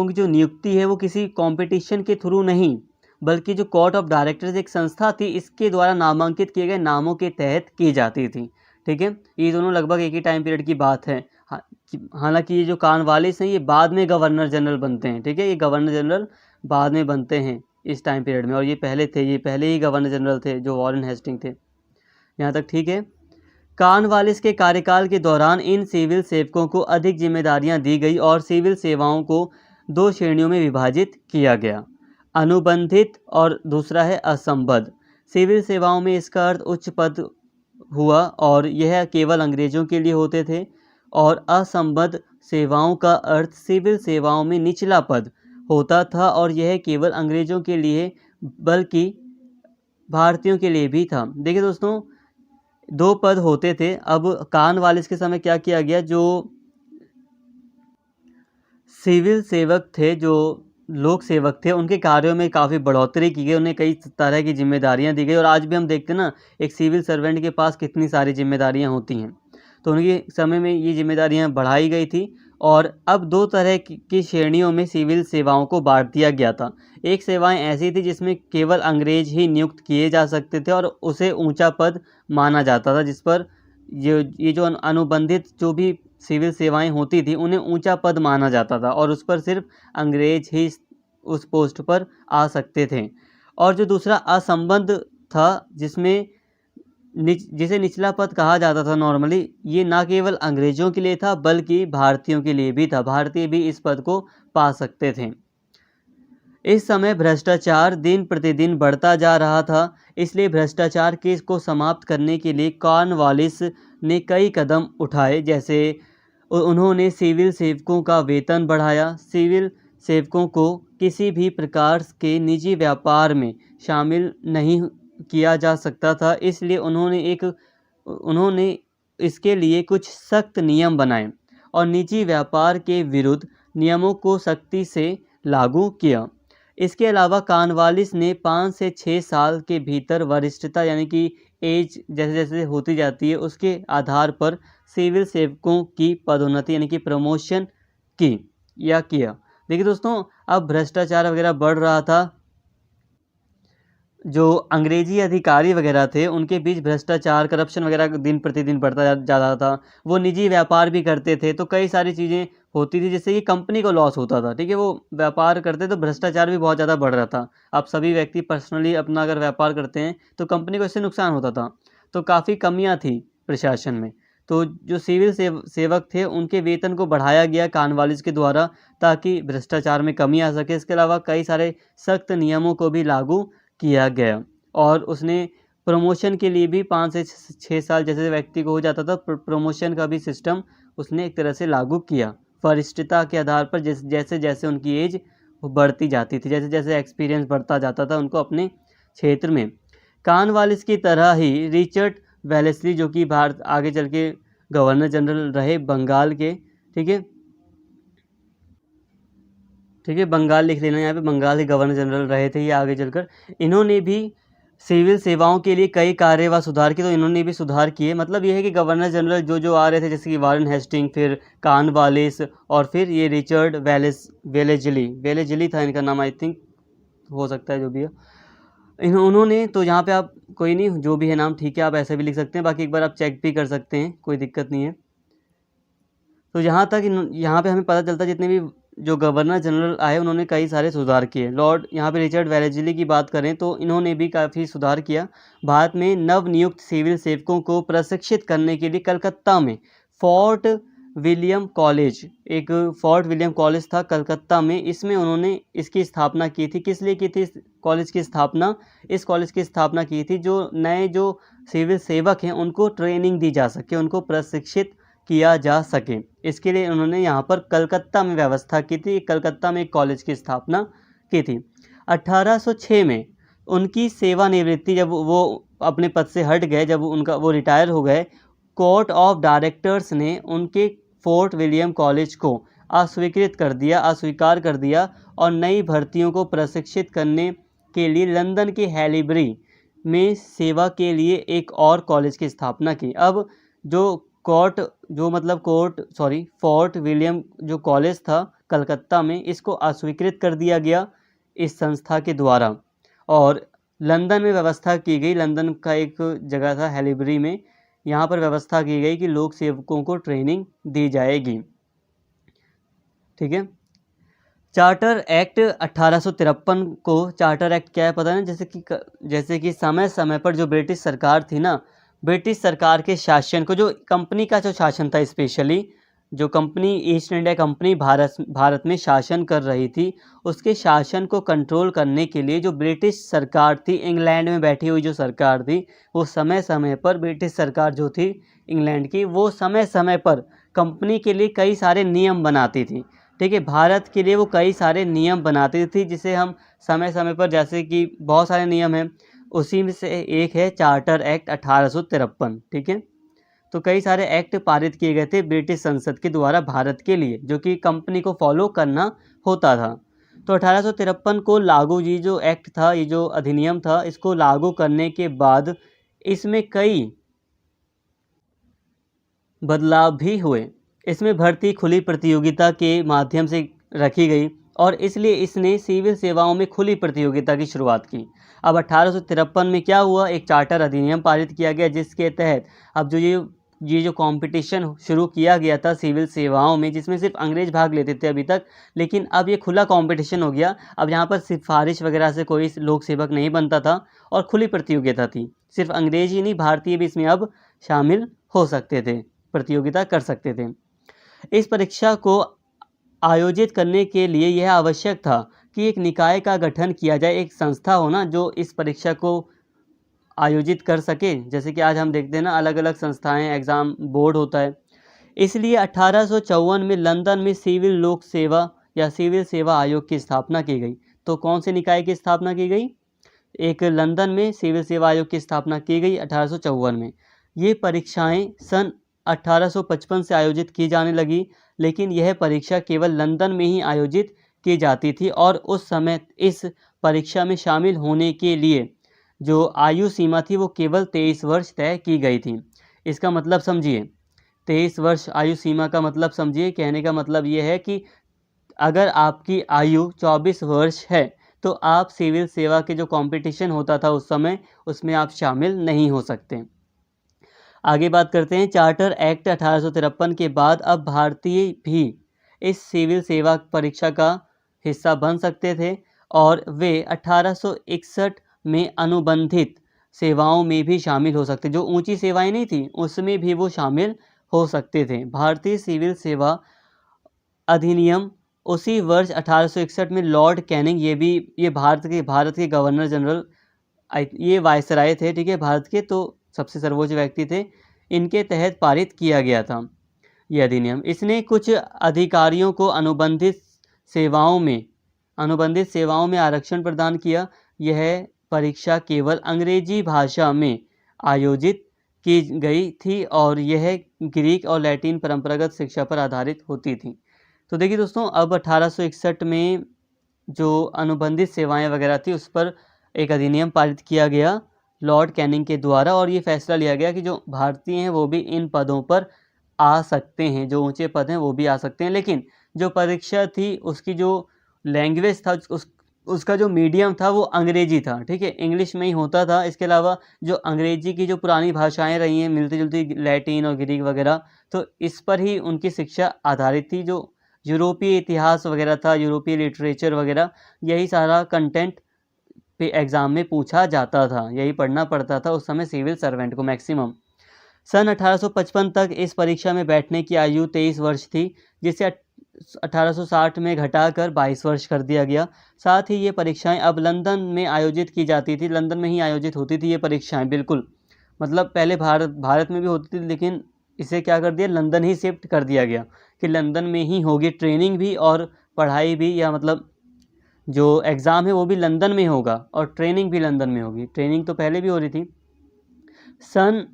की जो नियुक्ति है वो किसी कंपटीशन के थ्रू नहीं, बल्कि जो कोर्ट ऑफ डायरेक्टर्स एक संस्था थी, इसके द्वारा नामांकित किए गए नामों के तहत की जाती थी। ठीक है, ये दोनों लगभग एक ही टाइम पीरियड की बात है। हालांकि ये जो कॉर्नवालिस हैं ये बाद में गवर्नर जनरल बनते हैं। ठीक है, ये गवर्नर जनरल बाद में बनते हैं इस टाइम पीरियड में, और ये पहले ही गवर्नर जनरल थे जो वॉरेन हेस्टिंग थे। यहाँ तक ठीक है। कॉर्नवालिस के कार्यकाल के दौरान इन सिविल सेवकों को अधिक जिम्मेदारियां दी गई और सिविल सेवाओं को दो श्रेणियों में विभाजित किया गया, अनुबंधित और दूसरा है असंबद्ध। सिविल सेवाओं में इसका अर्थ उच्च पद हुआ और यह केवल अंग्रेजों के लिए होते थे, और असंबद्ध सेवाओं का अर्थ सिविल सेवाओं में निचला पद होता था, और यह केवल अंग्रेजों के लिए बल्कि भारतीयों के लिए भी था। देखिए दोस्तों, दो पद होते थे। अब कॉर्नवालिस के समय क्या किया गया, जो सिविल सेवक थे, जो लोक सेवक थे, उनके कार्यों में काफ़ी बढ़ोतरी की गई, उन्हें कई तरह की जिम्मेदारियां दी गई। और आज भी हम देखते हैं ना, एक सिविल सर्वेंट के पास कितनी सारी जिम्मेदारियां होती हैं, तो उनके समय में ये जिम्मेदारियां बढ़ाई गई थी। और अब दो तरह की श्रेणियों में सिविल सेवाओं को बांट दिया गया था। एक सेवाएं ऐसी थी जिसमें केवल अंग्रेज ही नियुक्त किए जा सकते थे और उसे ऊंचा पद माना जाता था, जिस पर ये जो अनुबंधित जो भी सिविल सेवाएं होती थी उन्हें ऊंचा पद माना जाता था, और उस पर सिर्फ अंग्रेज ही उस पोस्ट पर आ सकते थे। और जो दूसरा असंबद्ध था, जिसे निचला पद कहा जाता था नॉर्मली, ये ना केवल अंग्रेजों के लिए था बल्कि भारतीयों के लिए भी था। भारतीय भी इस पद को पा सकते थे। इस समय भ्रष्टाचार दिन प्रतिदिन बढ़ता जा रहा था, इसलिए भ्रष्टाचार केस को समाप्त करने के लिए कॉर्नवालिस ने कई कदम उठाए। जैसे उन्होंने सिविल सेवकों का वेतन बढ़ाया, सिविल सेवकों को किसी भी प्रकार के निजी व्यापार में शामिल नहीं किया जा सकता था, इसलिए उन्होंने इसके लिए कुछ सख्त नियम बनाए और निजी व्यापार के विरुद्ध नियमों को सख्ती से लागू किया। इसके अलावा कॉर्नवालिस ने 5 से 6 साल के भीतर वरिष्ठता यानी कि एज जैसे जैसे होती जाती है उसके आधार पर सिविल सेवकों की पदोन्नति यानी कि प्रमोशन की या किया। देखिए दोस्तों, अब भ्रष्टाचार वगैरह बढ़ रहा था। जो अंग्रेजी अधिकारी वगैरह थे उनके बीच भ्रष्टाचार, करप्शन वगैरह दिन प्रतिदिन बढ़ता जा रहा था। वो निजी व्यापार भी करते थे, तो कई सारी चीज़ें होती थी जिससे कि कंपनी को लॉस होता था। ठीक है, वो व्यापार करते तो भ्रष्टाचार भी बहुत ज़्यादा बढ़ रहा था। अब सभी व्यक्ति पर्सनली अपना अगर व्यापार करते हैं तो कंपनी को इससे नुकसान होता था। तो काफ़ी कमियाँ थी प्रशासन में। तो जो सिविल सेवक थे उनके वेतन को बढ़ाया गया कॉर्नवालिस के द्वारा, ताकि भ्रष्टाचार में कमी आ सके। इसके अलावा कई सारे सख्त नियमों को भी लागू किया गया और उसने प्रमोशन के लिए भी 5 से 6 साल जैसे व्यक्ति को हो जाता था, प्रमोशन का भी सिस्टम उसने एक तरह से लागू किया वरिष्ठता के आधार पर। जैसे जैसे उनकी एज बढ़ती जाती थी, जैसे जैसे एक्सपीरियंस बढ़ता जाता था उनको अपने क्षेत्र में। कॉर्नवालिस की तरह ही रिचर्ड वेलेस्ली, जो कि भारत आगे चल के गवर्नर जनरल रहे बंगाल के, ठीक है, बंगाल लिख लेना यहाँ पे, बंगाल के गवर्नर जनरल रहे थे ये आगे चलकर। इन्होंने भी सिविल सेवाओं के लिए कई कार्य व सुधार किए, तो इन्होंने भी सुधार किए। मतलब ये है कि गवर्नर जनरल जो जो आ रहे थे, जैसे कि वारेन हेस्टिंग, फिर कॉर्नवालिस और फिर ये रिचर्ड वेलेजली था इनका नाम, आई थिंक, हो सकता है जो भी है। उन्होंने, तो यहाँ पे आप कोई नहीं, जो भी है नाम ठीक है, आप ऐसे भी लिख सकते हैं, बाकी एक बार आप चेक भी कर सकते हैं, कोई दिक्कत नहीं है। तो यहाँ तक यहाँ पे हमें पता चलता है जितने भी जो गवर्नर जनरल आए उन्होंने कई सारे सुधार किए। लॉर्ड यहाँ पे रिचर्ड वेलेजली की बात करें तो इन्होंने भी काफ़ी सुधार किया। भारत में नवनियुक्त सिविल सेवकों को प्रशिक्षित करने के लिए कलकत्ता में फोर्ट विलियम कॉलेज, एक फोर्ट विलियम कॉलेज था कलकत्ता में, इसमें उन्होंने इसकी स्थापना की थी। किस लिए की थी इस कॉलेज की स्थापना? इस कॉलेज की स्थापना की थी जो नए जो सिविल सेवक हैं उनको ट्रेनिंग दी जा सके, उनको प्रशिक्षित किया जा सके। इसके लिए उन्होंने यहाँ पर कलकत्ता में व्यवस्था की थी, कलकत्ता में एक कॉलेज की स्थापना की थी। 1806 में उनकी सेवानिवृत्ति, जब वो अपने पद से हट गए, जब उनका वो रिटायर हो गए, कोर्ट ऑफ डायरेक्टर्स ने उनके फोर्ट विलियम कॉलेज को अस्वीकार कर दिया और नई भर्तियों को प्रशिक्षित करने के लिए लंदन के हैलीबरी में सेवा के लिए एक और कॉलेज की स्थापना की। अब जो फोर्ट विलियम जो कॉलेज था कलकत्ता में, इसको अस्वीकृत कर दिया गया इस संस्था के द्वारा और लंदन में व्यवस्था की गई। लंदन का एक जगह था हैलीबरी में, यहाँ पर व्यवस्था की गई कि लोक सेवकों को ट्रेनिंग दी जाएगी। ठीक है। चार्टर एक्ट 1853 को, चार्टर एक्ट क्या है पता है ना, जैसे कि समय समय पर जो ब्रिटिश सरकार थी ना, ब्रिटिश सरकार के शासन को, जो कंपनी का जो शासन था, स्पेशली जो company east India company Bharat में शासन कर रही थी, उसके शासन को कंट्रोल करने के लिए जो ब्रिटिश सरकार थी, इंग्लैंड में बैठी हुई जो सरकार थी, वो समय समय पर, ब्रिटिश सरकार जो थी इंग्लैंड की, वो समय समय पर कंपनी के लिए कई सारे नियम बनाती थी। ठीक है, भारत के लिए वो कई सारे नियम बनाती थी, जिसे हम समय समय पर, जैसे कि बहुत सारे नियम हैं, उसी में से एक है चार्टर एक्ट 1853। ठीक है, तो कई सारे एक्ट पारित किए गए थे ब्रिटिश संसद के द्वारा भारत के लिए, जो कि कंपनी को फॉलो करना होता था। तो 1853 को लागू, ये जो एक्ट था, ये जो अधिनियम था, इसको लागू करने के बाद इसमें कई बदलाव भी हुए। इसमें भर्ती खुली प्रतियोगिता के माध्यम से रखी गई और इसलिए इसने सिविल सेवाओं में खुली प्रतियोगिता की शुरुआत की। अब 1853 में क्या हुआ, एक चार्टर अधिनियम पारित किया गया, जिसके तहत अब जो ये जो कंपटीशन शुरू किया गया था सिविल सेवाओं में, जिसमें सिर्फ अंग्रेज भाग लेते थे अभी तक, लेकिन अब ये खुला कंपटीशन हो गया। अब यहाँ पर सिफारिश वगैरह से कोई लोक सेवक नहीं बनता था और खुली प्रतियोगिता थी। सिर्फ अंग्रेज ही नहीं, भारतीय भी इसमें अब शामिल हो सकते थे, प्रतियोगिता कर सकते थे। इस परीक्षा को आयोजित करने के लिए यह आवश्यक था कि एक निकाय का गठन किया जाए, एक संस्था हो ना जो इस परीक्षा को आयोजित कर सके। जैसे कि आज हम देखते हैं ना, अलग अलग संस्थाएं, एग्ज़ाम बोर्ड होता है। इसलिए 1854 में लंदन में सिविल लोक सेवा या सिविल सेवा आयोग की स्थापना की गई। तो कौन से निकाय की स्थापना की गई? एक लंदन में सिविल सेवा आयोग की स्थापना की गई 1854 में। ये परीक्षाएं सन 1855 से आयोजित की जाने लगी, लेकिन यह परीक्षा केवल लंदन में ही आयोजित की जाती थी और उस समय इस परीक्षा में शामिल होने के लिए जो आयु सीमा थी वो केवल 23 वर्ष तय की गई थी। इसका मतलब समझिए, 23 वर्ष आयु सीमा का मतलब समझिए, कहने का मतलब ये है कि अगर आपकी आयु 24 वर्ष है तो आप सिविल सेवा के जो कंपटीशन होता था उस समय, उसमें आप शामिल नहीं हो सकते। आगे बात करते हैं, चार्टर एक्ट 1853 के बाद अब भारतीय भी इस सिविल सेवा परीक्षा का हिस्सा बन सकते थे और वे 1861 में अनुबंधित सेवाओं में भी शामिल हो सकते, जो ऊंची सेवाएं नहीं थी उसमें भी वो शामिल हो सकते थे। भारतीय सिविल सेवा अधिनियम उसी वर्ष 1861 में लॉर्ड कैनिंग, ये भारत के गवर्नर जनरल, ये वायसराय थे, ठीक है, भारत के, तो सबसे सर्वोच्च व्यक्ति थे, इनके तहत पारित किया गया था ये अधिनियम। इसने कुछ अधिकारियों को अनुबंधित सेवाओं में आरक्षण प्रदान किया। यह परीक्षा केवल अंग्रेजी भाषा में आयोजित की गई थी और यह ग्रीक और लैटिन परंपरागत शिक्षा पर आधारित होती थी। तो देखिए दोस्तों, अब 1861 में जो अनुबंधित सेवाएं वगैरह थी उस पर एक अधिनियम पारित किया गया लॉर्ड कैनिंग के द्वारा और ये फैसला लिया गया कि जो भारतीय हैं वो भी इन पदों पर आ सकते हैं, जो ऊंचे पद हैं वो भी आ सकते हैं। लेकिन जो परीक्षा थी उसकी जो लैंग्वेज था, उसका जो मीडियम था वो अंग्रेजी था, ठीक है, इंग्लिश में ही होता था। इसके अलावा जो अंग्रेजी की जो पुरानी भाषाएं रही हैं मिलती जुलती, लैटिन और ग्रीक वगैरह, तो इस पर ही उनकी शिक्षा आधारित थी। जो यूरोपीय इतिहास वगैरह था, यूरोपीय लिटरेचर वगैरह, यही सारा कंटेंट पे एग्ज़ाम में पूछा जाता था, यही पढ़ना पड़ता था उस समय सिविल सर्वेंट को मैक्सिमम। सन 1855 तक इस परीक्षा में बैठने की आयु 23 वर्ष थी, जिसे 1860 में घटाकर 22 वर्ष कर दिया गया। साथ ही ये परीक्षाएं अब लंदन में आयोजित की जाती थी, लंदन में ही आयोजित होती थी ये परीक्षाएं, बिल्कुल, मतलब पहले भारत में भी होती थी, लेकिन इसे क्या कर दिया, लंदन ही शिफ्ट कर दिया गया कि लंदन में ही होगी ट्रेनिंग भी और पढ़ाई भी, या मतलब जो एग्ज़ाम है वो भी लंदन में होगा और ट्रेनिंग भी लंदन में होगी। ट्रेनिंग तो पहले भी हो रही थी। सन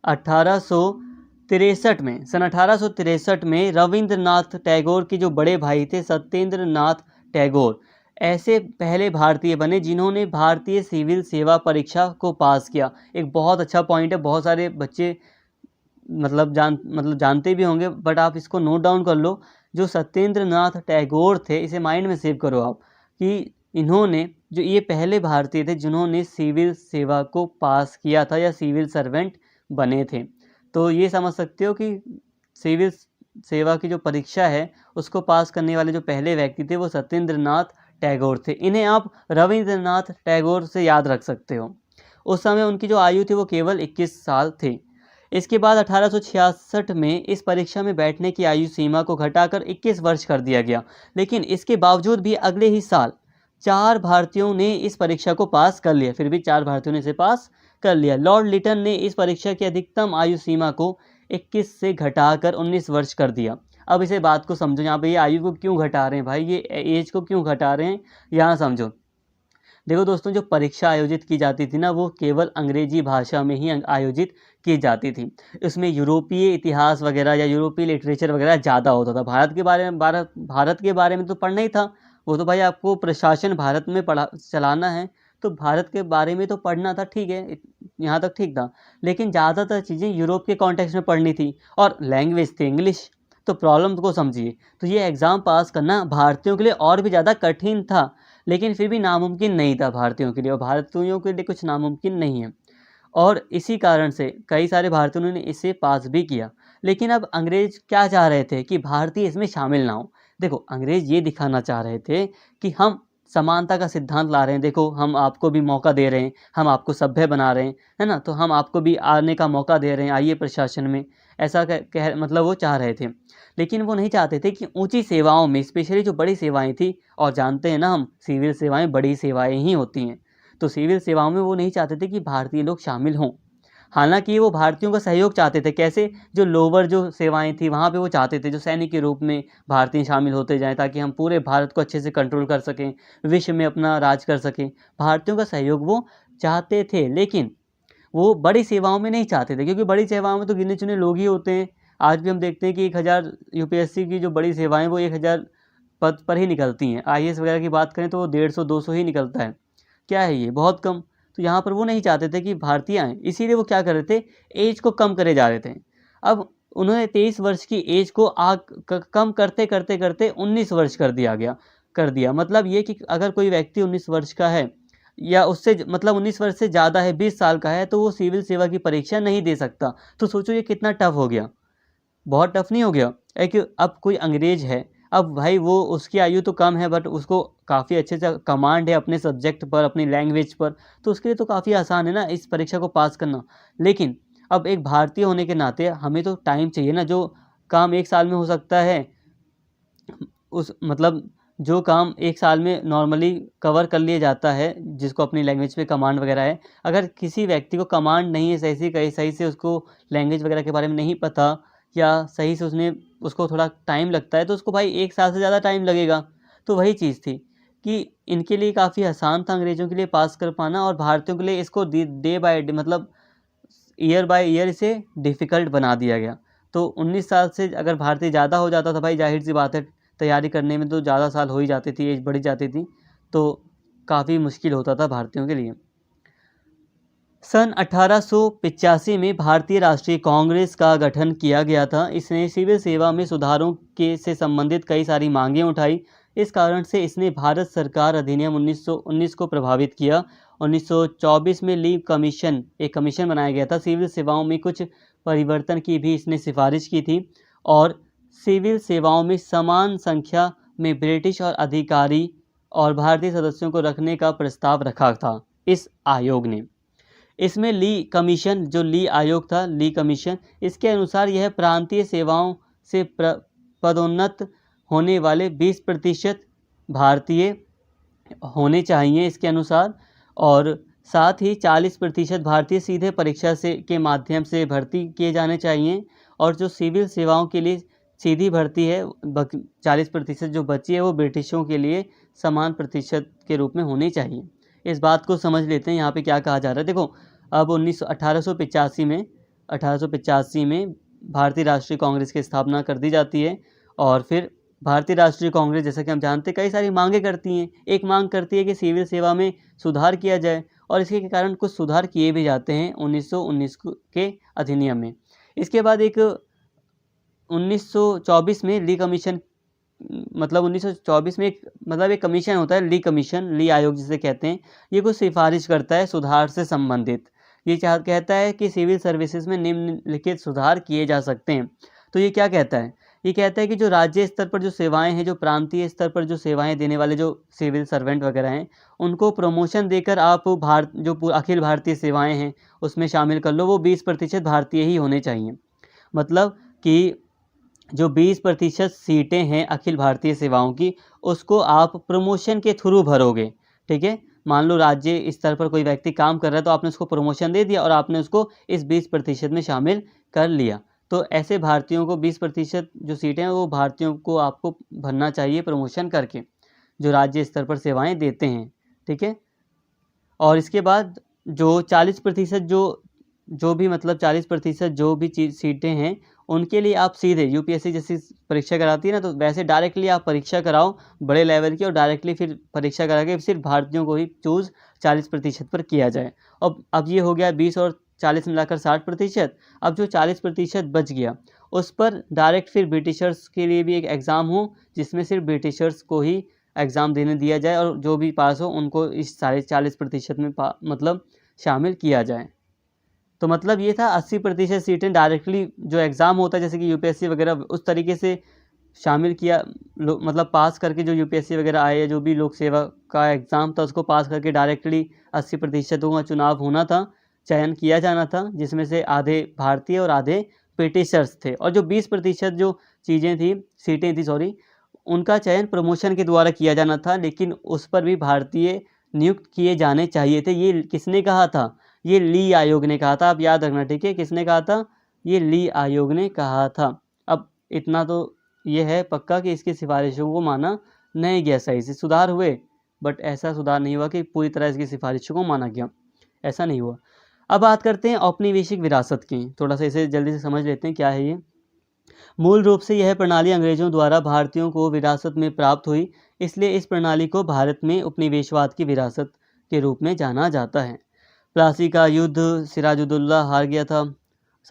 1863 में रविंद्रनाथ टैगोर के जो बड़े भाई थे सत्येंद्र नाथ टैगोर, ऐसे पहले भारतीय बने जिन्होंने भारतीय सिविल सेवा परीक्षा को पास किया। एक बहुत अच्छा पॉइंट है, बहुत सारे बच्चे जानते भी होंगे, बट आप इसको नोट डाउन कर लो। जो सत्येंद्र नाथ टैगोर थे, इसे माइंड में सेव करो आप, कि इन्होंने, जो ये पहले भारतीय थे जिन्होंने सिविल सेवा को पास किया था या सिविल सर्वेंट बने थे। तो ये समझ सकते हो कि सिविल सेवा की जो परीक्षा है उसको पास करने वाले जो पहले व्यक्ति थे वो सत्येंद्र नाथ टैगोर थे। इन्हें आप रविंद्रनाथ टैगोर से याद रख सकते हो। उस समय उनकी जो आयु थी वो केवल 21 साल थी। इसके बाद 1866 में इस परीक्षा में बैठने की आयु सीमा को घटाकर 21 वर्ष कर दिया गया, लेकिन इसके बावजूद भी अगले ही साल 4 भारतीयों ने इस परीक्षा को पास कर लिया। फिर भी 4 भारतीयों ने इसे पास कर लिया। लॉर्ड लिटन ने इस परीक्षा की अधिकतम आयु सीमा को 21 से घटाकर 19 वर्ष कर दिया। अब इसे बात को समझो, यहाँ पे ये आयु को क्यों घटा रहे हैं भाई, ये एज को क्यों घटा रहे हैं, यहाँ समझो। देखो दोस्तों, जो परीक्षा आयोजित की जाती थी ना, वो केवल अंग्रेजी भाषा में ही आयोजित की जाती थी। इसमें यूरोपीय इतिहास वगैरह या यूरोपीय लिटरेचर वगैरह ज़्यादा होता था। भारत के बारे में तो पढ़ना ही था, वो तो भाई आपको प्रशासन भारत में चलाना है, तो भारत के बारे में तो पढ़ना था, ठीक है, यहाँ तक ठीक था। लेकिन ज़्यादातर चीज़ें यूरोप के कॉन्टेक्स्ट में पढ़नी थी और लैंग्वेज थी इंग्लिश। तो प्रॉब्लम को समझिए, तो ये एग्ज़ाम पास करना भारतीयों के लिए और भी ज़्यादा कठिन था, लेकिन फिर भी नामुमकिन नहीं था भारतीयों के लिए, और भारतीयों के लिए कुछ नामुमकिन नहीं है। और इसी कारण से कई सारे भारतीयों ने इसे पास भी किया। लेकिन अब अंग्रेज क्या चाह रहे थे कि भारतीय इसमें शामिल ना हो। देखो, अंग्रेज ये दिखाना चाह रहे थे कि हम समानता का सिद्धांत ला रहे हैं, देखो हम आपको भी मौका दे रहे हैं, हम आपको सभ्य बना रहे हैं, है ना, तो हम आपको भी आने का मौका दे रहे हैं, आइए प्रशासन में, ऐसा मतलब वो चाह रहे थे। लेकिन वो नहीं चाहते थे कि ऊंची सेवाओं में, स्पेशली जो बड़ी सेवाएं थी, और जानते हैं ना हम, सिविल सेवाएं बड़ी सेवाएं ही होती हैं, तो सिविल सेवाओं में वो नहीं चाहते थे कि भारतीय लोग शामिल हों। हालांकि वो भारतीयों का सहयोग चाहते थे। कैसे? जो लोअर जो सेवाएं थी वहाँ पे वो चाहते थे जो सैनिक के रूप में भारतीय शामिल होते जाएं, ताकि हम पूरे भारत को अच्छे से कंट्रोल कर सकें, विश्व में अपना राज कर सकें। भारतीयों का सहयोग वो चाहते थे, लेकिन वो बड़ी सेवाओं में नहीं चाहते थे, क्योंकि बड़ी सेवाओं में तो गिने चुने लोग ही होते हैं। आज भी हम देखते हैं कि 1000 यूपीएससी की जो बड़ी सेवाएं वो 1000 पद पर ही निकलती हैं। आईएएस वगैरह की बात करें तो वो 150-200 ही निकलता है। क्या है ये, बहुत कम। तो यहाँ पर वो नहीं चाहते थे कि भारतीय आएँ, इसीलिए वो क्या कर रहे थे, एज को कम करे जा रहे थे। अब उन्होंने 23 वर्ष की एज को कम करते करते करते 19 वर्ष कर दिया। मतलब ये कि अगर कोई व्यक्ति 19 वर्ष का है या उससे मतलब 19 वर्ष से ज़्यादा है, 20 साल का है, तो वो सिविल सेवा की परीक्षा नहीं दे सकता। तो सोचो ये कितना टफ हो गया, बहुत टफ नहीं हो गया। एक अब कोई अंग्रेज है, अब भाई वो उसकी आयु तो कम है बट उसको काफ़ी अच्छे से कमांड है अपने सब्जेक्ट पर, अपनी लैंग्वेज पर, तो उसके लिए तो काफ़ी आसान है ना इस परीक्षा को पास करना। लेकिन अब एक भारतीय होने के नाते हमें तो टाइम चाहिए ना, जो काम 1 साल में हो सकता है उस मतलब जो काम 1 साल में नॉर्मली कवर कर लिया जाता है, जिसको अपनी लैंग्वेज पे कमांड वगैरह है, अगर किसी व्यक्ति को कमांड नहीं है सही से उसको लैंग्वेज वगैरह के बारे में नहीं पता या सही से उसको थोड़ा टाइम लगता है, तो उसको भाई 1 साल से ज़्यादा टाइम लगेगा। तो वही चीज़ थी कि इनके लिए काफ़ी आसान था अंग्रेज़ों के लिए पास कर पाना, और भारतीयों के लिए इसको डे बाय डे मतलब ईयर बाय ईयर इसे डिफ़िकल्ट बना दिया गया। तो 19 साल से अगर भारतीय ज़्यादा हो जाता था भाई, ज़ाहिर-सी बात है तैयारी करने में तो ज़्यादा साल हो ही जाती थी, एज बढ़ जाती थी, तो काफ़ी मुश्किल होता था भारतीयों के लिए। सन 1885 में भारतीय राष्ट्रीय कांग्रेस का गठन किया गया था। इसने सिविल सेवा में सुधारों के से संबंधित कई सारी मांगें उठाई। इस कारण से इसने भारत सरकार अधिनियम 1919 को प्रभावित किया। 1924 में ली कमीशन, एक कमीशन बनाया गया था। सिविल सेवाओं में कुछ परिवर्तन की भी इसने सिफारिश की थी, और सिविल सेवाओं में समान संख्या में ब्रिटिश और अधिकारी और भारतीय सदस्यों को रखने का प्रस्ताव रखा था इस आयोग ने। इसमें ली कमीशन, जो ली आयोग था, ली कमीशन, इसके अनुसार यह प्रांतीय सेवाओं से पदोन्नत होने वाले 20% भारतीय होने चाहिए इसके अनुसार, और साथ ही 40% भारतीय सीधे परीक्षा के माध्यम से भर्ती किए जाने चाहिए, और जो सिविल सेवाओं के लिए सीधी भर्ती है 40% जो बची है वो ब्रिटिशों के लिए समान प्रतिशत के रूप में होनी चाहिए। इस बात को समझ लेते हैं यहाँ पे क्या कहा जा रहा है। देखो अब 1885 में भारतीय राष्ट्रीय कांग्रेस की स्थापना कर दी जाती है, और फिर भारतीय राष्ट्रीय कांग्रेस जैसा कि हम जानते हैं कई सारी मांगें करती हैं। एक मांग करती है कि सिविल सेवा में सुधार किया जाए, और इसके कारण कुछ सुधार किए भी जाते हैं 1919 के अधिनियम में। इसके बाद एक 1924 में ली कमीशन, मतलब 1924 में एक कमीशन होता है, ली कमीशन, ली आयोग जिसे कहते हैं। ये कुछ सिफारिश करता है सुधार से संबंधित। ये कहता है कि सिविल सर्विसेज में निम्नलिखित सुधार किए जा सकते हैं। तो ये क्या कहता है, ये कहता है कि जो राज्य स्तर पर जो सेवाएं हैं, जो प्रांतीय स्तर पर जो सेवाएं देने वाले जो सिविल सर्वेंट वगैरह हैं, उनको प्रमोशन देकर आप अखिल भारतीय सेवाएं हैं उसमें शामिल कर लो। वो 20% भारतीय ही होने चाहिए। मतलब कि जो 20% सीटें हैं अखिल भारतीय सेवाओं की, उसको आप प्रमोशन के थ्रू भरोगे। ठीक है, मान लो राज्य स्तर पर कोई व्यक्ति काम कर रहा है, तो आपने उसको प्रमोशन दे दिया और आपने उसको इस 20% में शामिल कर लिया। तो ऐसे भारतीयों को 20% जो सीटें हैं वो भारतीयों को आपको भरना चाहिए प्रमोशन करके, जो राज्य स्तर पर सेवाएं देते हैं। ठीक है, और इसके बाद जो 40% जो भी मतलब 40% जो भी सीटें हैं, उनके लिए आप सीधे यूपीएससी जैसी परीक्षा कराती है ना, तो वैसे डायरेक्टली आप परीक्षा कराओ बड़े लेवल की, और डायरेक्टली फिर परीक्षा करा के सिर्फ भारतीयों को ही चूज़ 40% पर किया जाए। अब ये हो गया 20 और 40 मिलाकर 60%। अब जो 40% बच गया उस पर डायरेक्ट फिर ब्रिटिशर्स के लिए भी एक एग्ज़ाम हो, जिसमें सिर्फ ब्रिटिशर्स को ही एग्ज़ाम देने दिया जाए, और जो भी पास हो उनको इस 40% में मतलब शामिल किया जाए। तो मतलब ये था 80% सीटें डायरेक्टली जो एग्ज़ाम होता है जैसे कि यूपीएससी वगैरह, उस तरीके से शामिल किया, मतलब पास करके जो यूपीएससी वगैरह आए या जो भी लोक सेवा का एग्ज़ाम था उसको पास करके डायरेक्टली 80% का चुनाव होना था, चयन किया जाना था, जिसमें से आधे भारतीय और आधे ब्रिटिशर्स थे। और जो 20% जो सीटें थी उनका चयन प्रमोशन के द्वारा किया जाना था, लेकिन उस पर भी भारतीय नियुक्त किए जाने चाहिए थे। ये किसने कहा था? ये ली आयोग ने कहा था। आप याद रखना, ठीक है, किसने कहा था? ये ली आयोग ने कहा था। अब इतना तो ये है पक्का कि इसकी सिफारिशों को माना नहीं गया। सही से सुधार हुए, बट ऐसा सुधार नहीं हुआ कि पूरी तरह इसकी सिफारिशों को माना गया, ऐसा नहीं हुआ। अब बात करते हैं औपनिवेशिक विरासत की, थोड़ा सा इसे जल्दी से समझ लेते हैं क्या है ये। मूल रूप से यह प्रणाली अंग्रेजों द्वारा भारतीयों को विरासत में प्राप्त हुई, इसलिए इस प्रणाली को भारत में उपनिवेशवाद की विरासत के रूप में जाना जाता है। प्लासी का युद्ध सिराजुद्दौला हार गया था।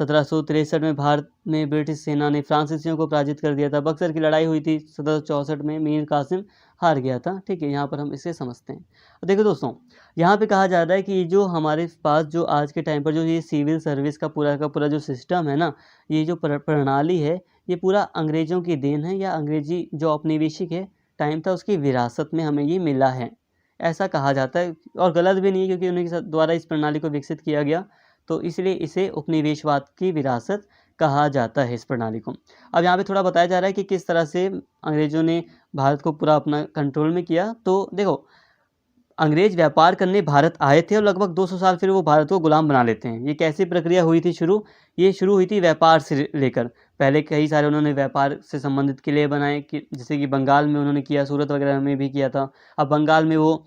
1763 में भारत में ब्रिटिश सेना ने फ्रांसीसियों को पराजित कर दिया था। बक्सर की लड़ाई हुई थी 1764 में, मीर कासिम हार गया था। ठीक है, यहाँ पर हम इसे समझते हैं। देखो दोस्तों, यहाँ पे कहा जा रहा है कि ये जो हमारे पास जो आज के टाइम पर जो ये सिविल सर्विस का पूरा जो सिस्टम है ना, ये जो प्रणाली है, ये पूरा अंग्रेज़ों की देन है, या अंग्रेजी जो औपनिवेशिक है टाइम था उसकी विरासत में हमें ये मिला है, ऐसा कहा जाता है। और गलत भी नहीं है, क्योंकि उन्हीं के द्वारा इस प्रणाली को विकसित किया गया, तो इसलिए इसे उपनिवेशवाद की विरासत कहा जाता है इस प्रणाली को। अब यहाँ पे थोड़ा बताया जा रहा है कि किस तरह से अंग्रेज़ों ने भारत को पूरा अपना कंट्रोल में किया। तो देखो, अंग्रेज व्यापार करने भारत आए थे और लगभग 200 साल फिर वो भारत को गुलाम बना लेते हैं। ये कैसी प्रक्रिया हुई थी शुरू? ये शुरू हुई थी व्यापार से लेकर। पहले कई सारे उन्होंने व्यापार से संबंधित किले बनाए, कि जैसे कि बंगाल में उन्होंने किया, सूरत वगैरह में भी किया था। अब बंगाल में वो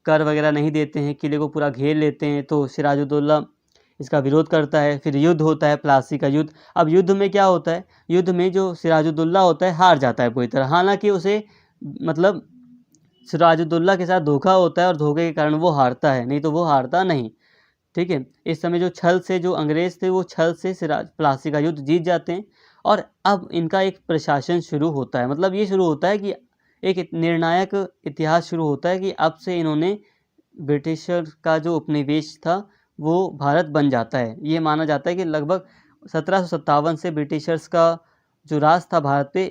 कर वगैरह नहीं देते हैं, किले को पूरा घेर लेते हैं, तो सिराजुद्दौला इसका विरोध करता है। फिर युद्ध होता है, प्लासी का युद्ध। अब युद्ध में क्या होता है? युद्ध में जो सिराजुद्दौला होता है हार जाता है पूरी तरह, हालांकि उसे मतलब सिराजुद्दौला के साथ धोखा होता है और धोखे के कारण वो हारता है, नहीं तो वो हारता नहीं। ठीक है, इस समय जो छल से जो अंग्रेज़ थे वो छल से प्लासी का युद्ध जीत जाते हैं। और अब इनका एक प्रशासन शुरू होता है, मतलब ये शुरू होता है कि एक निर्णायक इतिहास शुरू होता है कि अब से इन्होंने ब्रिटिशर का जो उपनिवेश था वो भारत बन जाता है। ये माना जाता है कि लगभग 1757 से ब्रिटिशर्स का जो राज था भारत पे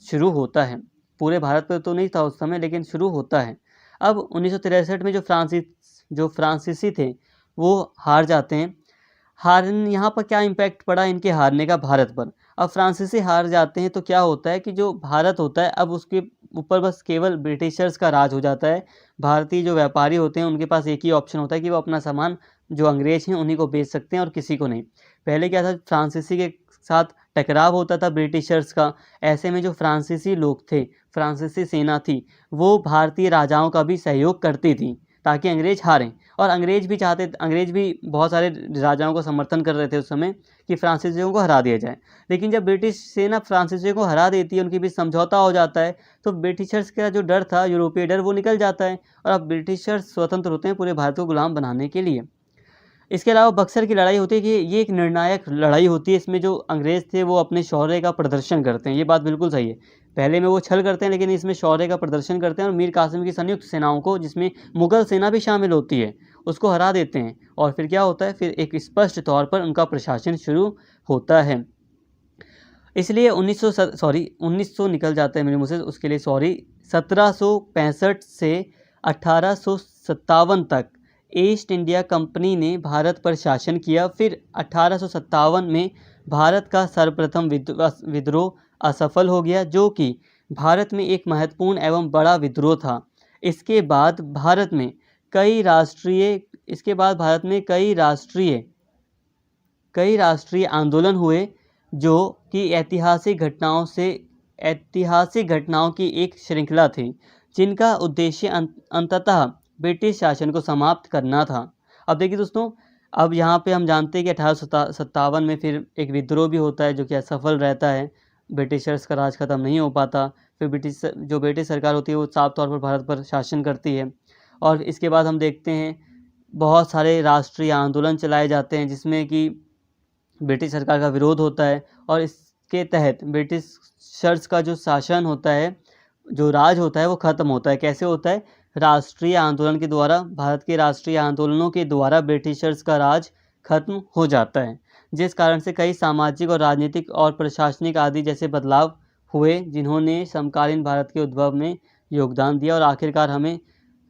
शुरू होता है। पूरे भारत पे तो नहीं था उस समय, लेकिन शुरू होता है। अब 1963 में जो फ्रांसीसी थे वो हार जाते हैं। यहाँ पर क्या इम्पैक्ट पड़ा इनके हारने का भारत पर? अब फ्रांसीसी हार जाते हैं तो क्या होता है कि जो भारत होता है अब उसके ऊपर बस केवल ब्रिटिशर्स का राज हो जाता है। भारतीय जो व्यापारी होते हैं उनके पास एक ही ऑप्शन होता है कि वो अपना सामान जो अंग्रेज हैं उन्हीं को बेच सकते हैं और किसी को नहीं। पहले क्या था, फ्रांसीसी के साथ टकराव होता था ब्रिटिशर्स का। ऐसे में जो फ्रांसीसी लोग थे, फ्रांसीसी सेना थी, वो भारतीय राजाओं का भी सहयोग करती थी ताकि अंग्रेज हारें। और अंग्रेज भी बहुत सारे राजाओं को समर्थन कर रहे थे उस समय कि फ्रांसीसियों को हरा दिया जाए। लेकिन जब ब्रिटिश सेना फ्रांसीसियों को हरा देती है, उनके बीच समझौता हो जाता है, तो ब्रिटिशर्स का जो डर था, यूरोपीय डर, वो निकल जाता है और अब ब्रिटिशर्स स्वतंत्र होते हैं पूरे भारत को गुलाम बनाने के लिए। इसके अलावा बक्सर की लड़ाई होती है कि ये एक निर्णायक लड़ाई होती है। इसमें जो अंग्रेज़ थे वो अपने शौर्य का प्रदर्शन करते हैं, ये बात बिल्कुल सही है। पहले में वो छल करते हैं, लेकिन इसमें शौर्य का प्रदर्शन करते हैं और मीर कासिम की संयुक्त सेनाओं को, जिसमें मुगल सेना भी शामिल होती है, उसको हरा देते हैं। और फिर क्या होता है, फिर एक स्पष्ट तौर पर उनका प्रशासन शुरू होता है। इसलिए 1900 निकल जाता है मेरे मुँह से, उसके लिए सॉरी। 1765 से 1857 तक ईस्ट इंडिया कंपनी ने भारत पर शासन किया। फिर 1857 में भारत का सर्वप्रथम विद्रोह असफल हो गया, जो कि भारत में एक महत्वपूर्ण एवं बड़ा विद्रोह था। इसके बाद भारत में कई राष्ट्रीय आंदोलन हुए, जो कि ऐतिहासिक घटनाओं की एक श्रृंखला थी, जिनका उद्देश्य अंततः ब्रिटिश शासन को समाप्त करना था। अब देखिए दोस्तों, अब यहाँ पे हम जानते हैं कि 1857 में फिर एक विद्रोह भी होता है जो कि असफल रहता है, ब्रिटिशर्स का राज खत्म नहीं हो पाता। फिर ब्रिटिश सरकार होती है वो साफ तौर पर भारत पर शासन करती है। और इसके बाद हम देखते हैं बहुत सारे राष्ट्रीय आंदोलन चलाए जाते हैं, जिसमें कि ब्रिटिश सरकार का विरोध होता है और इसके तहत ब्रिटिशर्स का जो शासन होता है, जो राज होता है, वो ख़त्म होता है। कैसे होता है? राष्ट्रीय आंदोलन के द्वारा, भारत के राष्ट्रीय आंदोलनों के द्वारा ब्रिटिशर्स का राज खत्म हो जाता है, जिस कारण से कई सामाजिक और राजनीतिक और प्रशासनिक आदि जैसे बदलाव हुए, जिन्होंने समकालीन भारत के उद्भव में योगदान दिया और आखिरकार हमें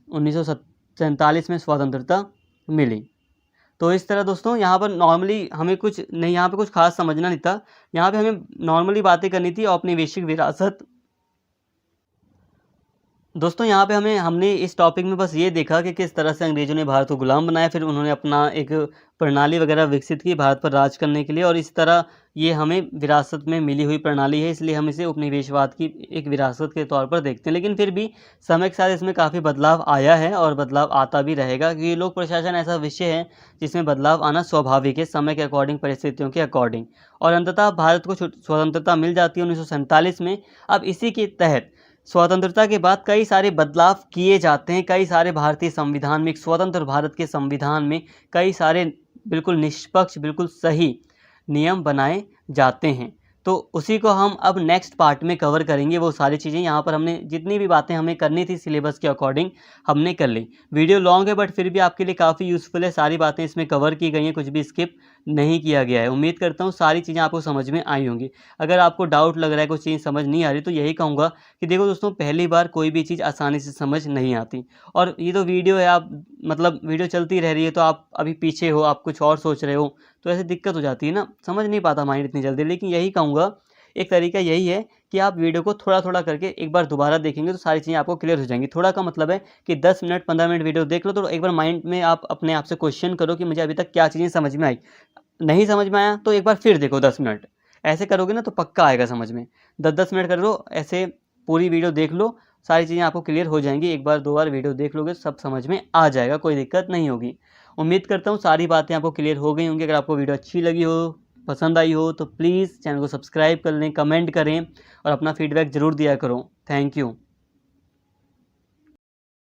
1947 में स्वतंत्रता मिली। तो इस तरह दोस्तों यहाँ पर नॉर्मली हमें कुछ नहीं, यहाँ पे कुछ खास समझना नहीं था। यहाँ पे हमें नॉर्मली बातें करनी थी औपनिवेशिक विरासत, दोस्तों यहाँ पे हमने इस टॉपिक में बस ये देखा कि किस तरह से अंग्रेज़ों ने भारत को गुलाम बनाया, फिर उन्होंने अपना एक प्रणाली वगैरह विकसित की भारत पर राज करने के लिए, और इस तरह ये हमें विरासत में मिली हुई प्रणाली है, इसलिए हम इसे उपनिवेशवाद की एक विरासत के तौर पर देखते हैं। लेकिन फिर भी समय के साथ इसमें काफ़ी बदलाव आया है और बदलाव आता भी रहेगा, क्योंकि लोक प्रशासन ऐसा विषय है जिसमें बदलाव आना स्वाभाविक है, समय के अकॉर्डिंग, परिस्थितियों के अकॉर्डिंग। और अंततः भारत को स्वतंत्रता मिल जाती है 1947 में। अब इसी के तहत स्वतंत्रता के बाद कई सारे बदलाव किए जाते हैं, कई सारे भारतीय संविधान में, एक स्वतंत्र भारत के संविधान में कई सारे बिल्कुल निष्पक्ष, बिल्कुल सही नियम बनाए जाते हैं। तो उसी को हम अब नेक्स्ट पार्ट में कवर करेंगे, वो सारी चीज़ें। यहाँ पर हमने जितनी भी बातें हमें करनी थी सिलेबस के अकॉर्डिंग हमने कर ली। वीडियो लॉन्ग है बट फिर भी आपके लिए काफ़ी यूज़फुल है, सारी बातें इसमें कवर की गई हैं, कुछ भी स्किप नहीं किया गया है। उम्मीद करता हूँ सारी चीज़ें आपको समझ में आई होंगी। अगर आपको डाउट लग रहा है, कुछ चीज़ समझ नहीं आ रही, तो यही कहूँगा कि देखो दोस्तों, पहली बार कोई भी चीज़ आसानी से समझ नहीं आती। और ये तो वीडियो है, आप मतलब वीडियो चलती रह रही है तो आप अभी पीछे हो, आप कुछ और सोच रहे हो, तो ऐसे दिक्कत हो जाती है ना, समझ नहीं पाता माइंड इतनी जल्दी। लेकिन यही कहूँगा, एक तरीका यही है कि आप वीडियो को थोड़ा-थोड़ा करके एक बार दोबारा देखेंगे तो सारी चीज़ें आपको क्लियर हो जाएँगी। थोड़ा का मतलब है कि 10 मिनट, 15 मिनट वीडियो देख लो, तो एक बार माइंड में आप अपने आप से क्वेश्चन करो कि मुझे अभी तक क्या चीज़ें समझ में आई। नहीं समझ में आया तो एक बार फिर देखो 10 मिनट। ऐसे करोगे ना तो पक्का आएगा समझ में। 10-10 मिनट कर लो, ऐसे पूरी वीडियो देख लो, सारी चीज़ें आपको क्लियर हो जाएँगी। एक बार, 2 बार वीडियो देख लोगे, सब समझ में आ जाएगा, कोई दिक्कत नहीं होगी। उम्मीद करता हूँ सारी बातें आपको क्लियर हो गई होंगी। अगर आपको वीडियो अच्छी लगी हो, पसंद आई हो, तो प्लीज़ चैनल को सब्सक्राइब कर लें, कमेंट करें और अपना फीडबैक ज़रूर दिया करो। Thank you.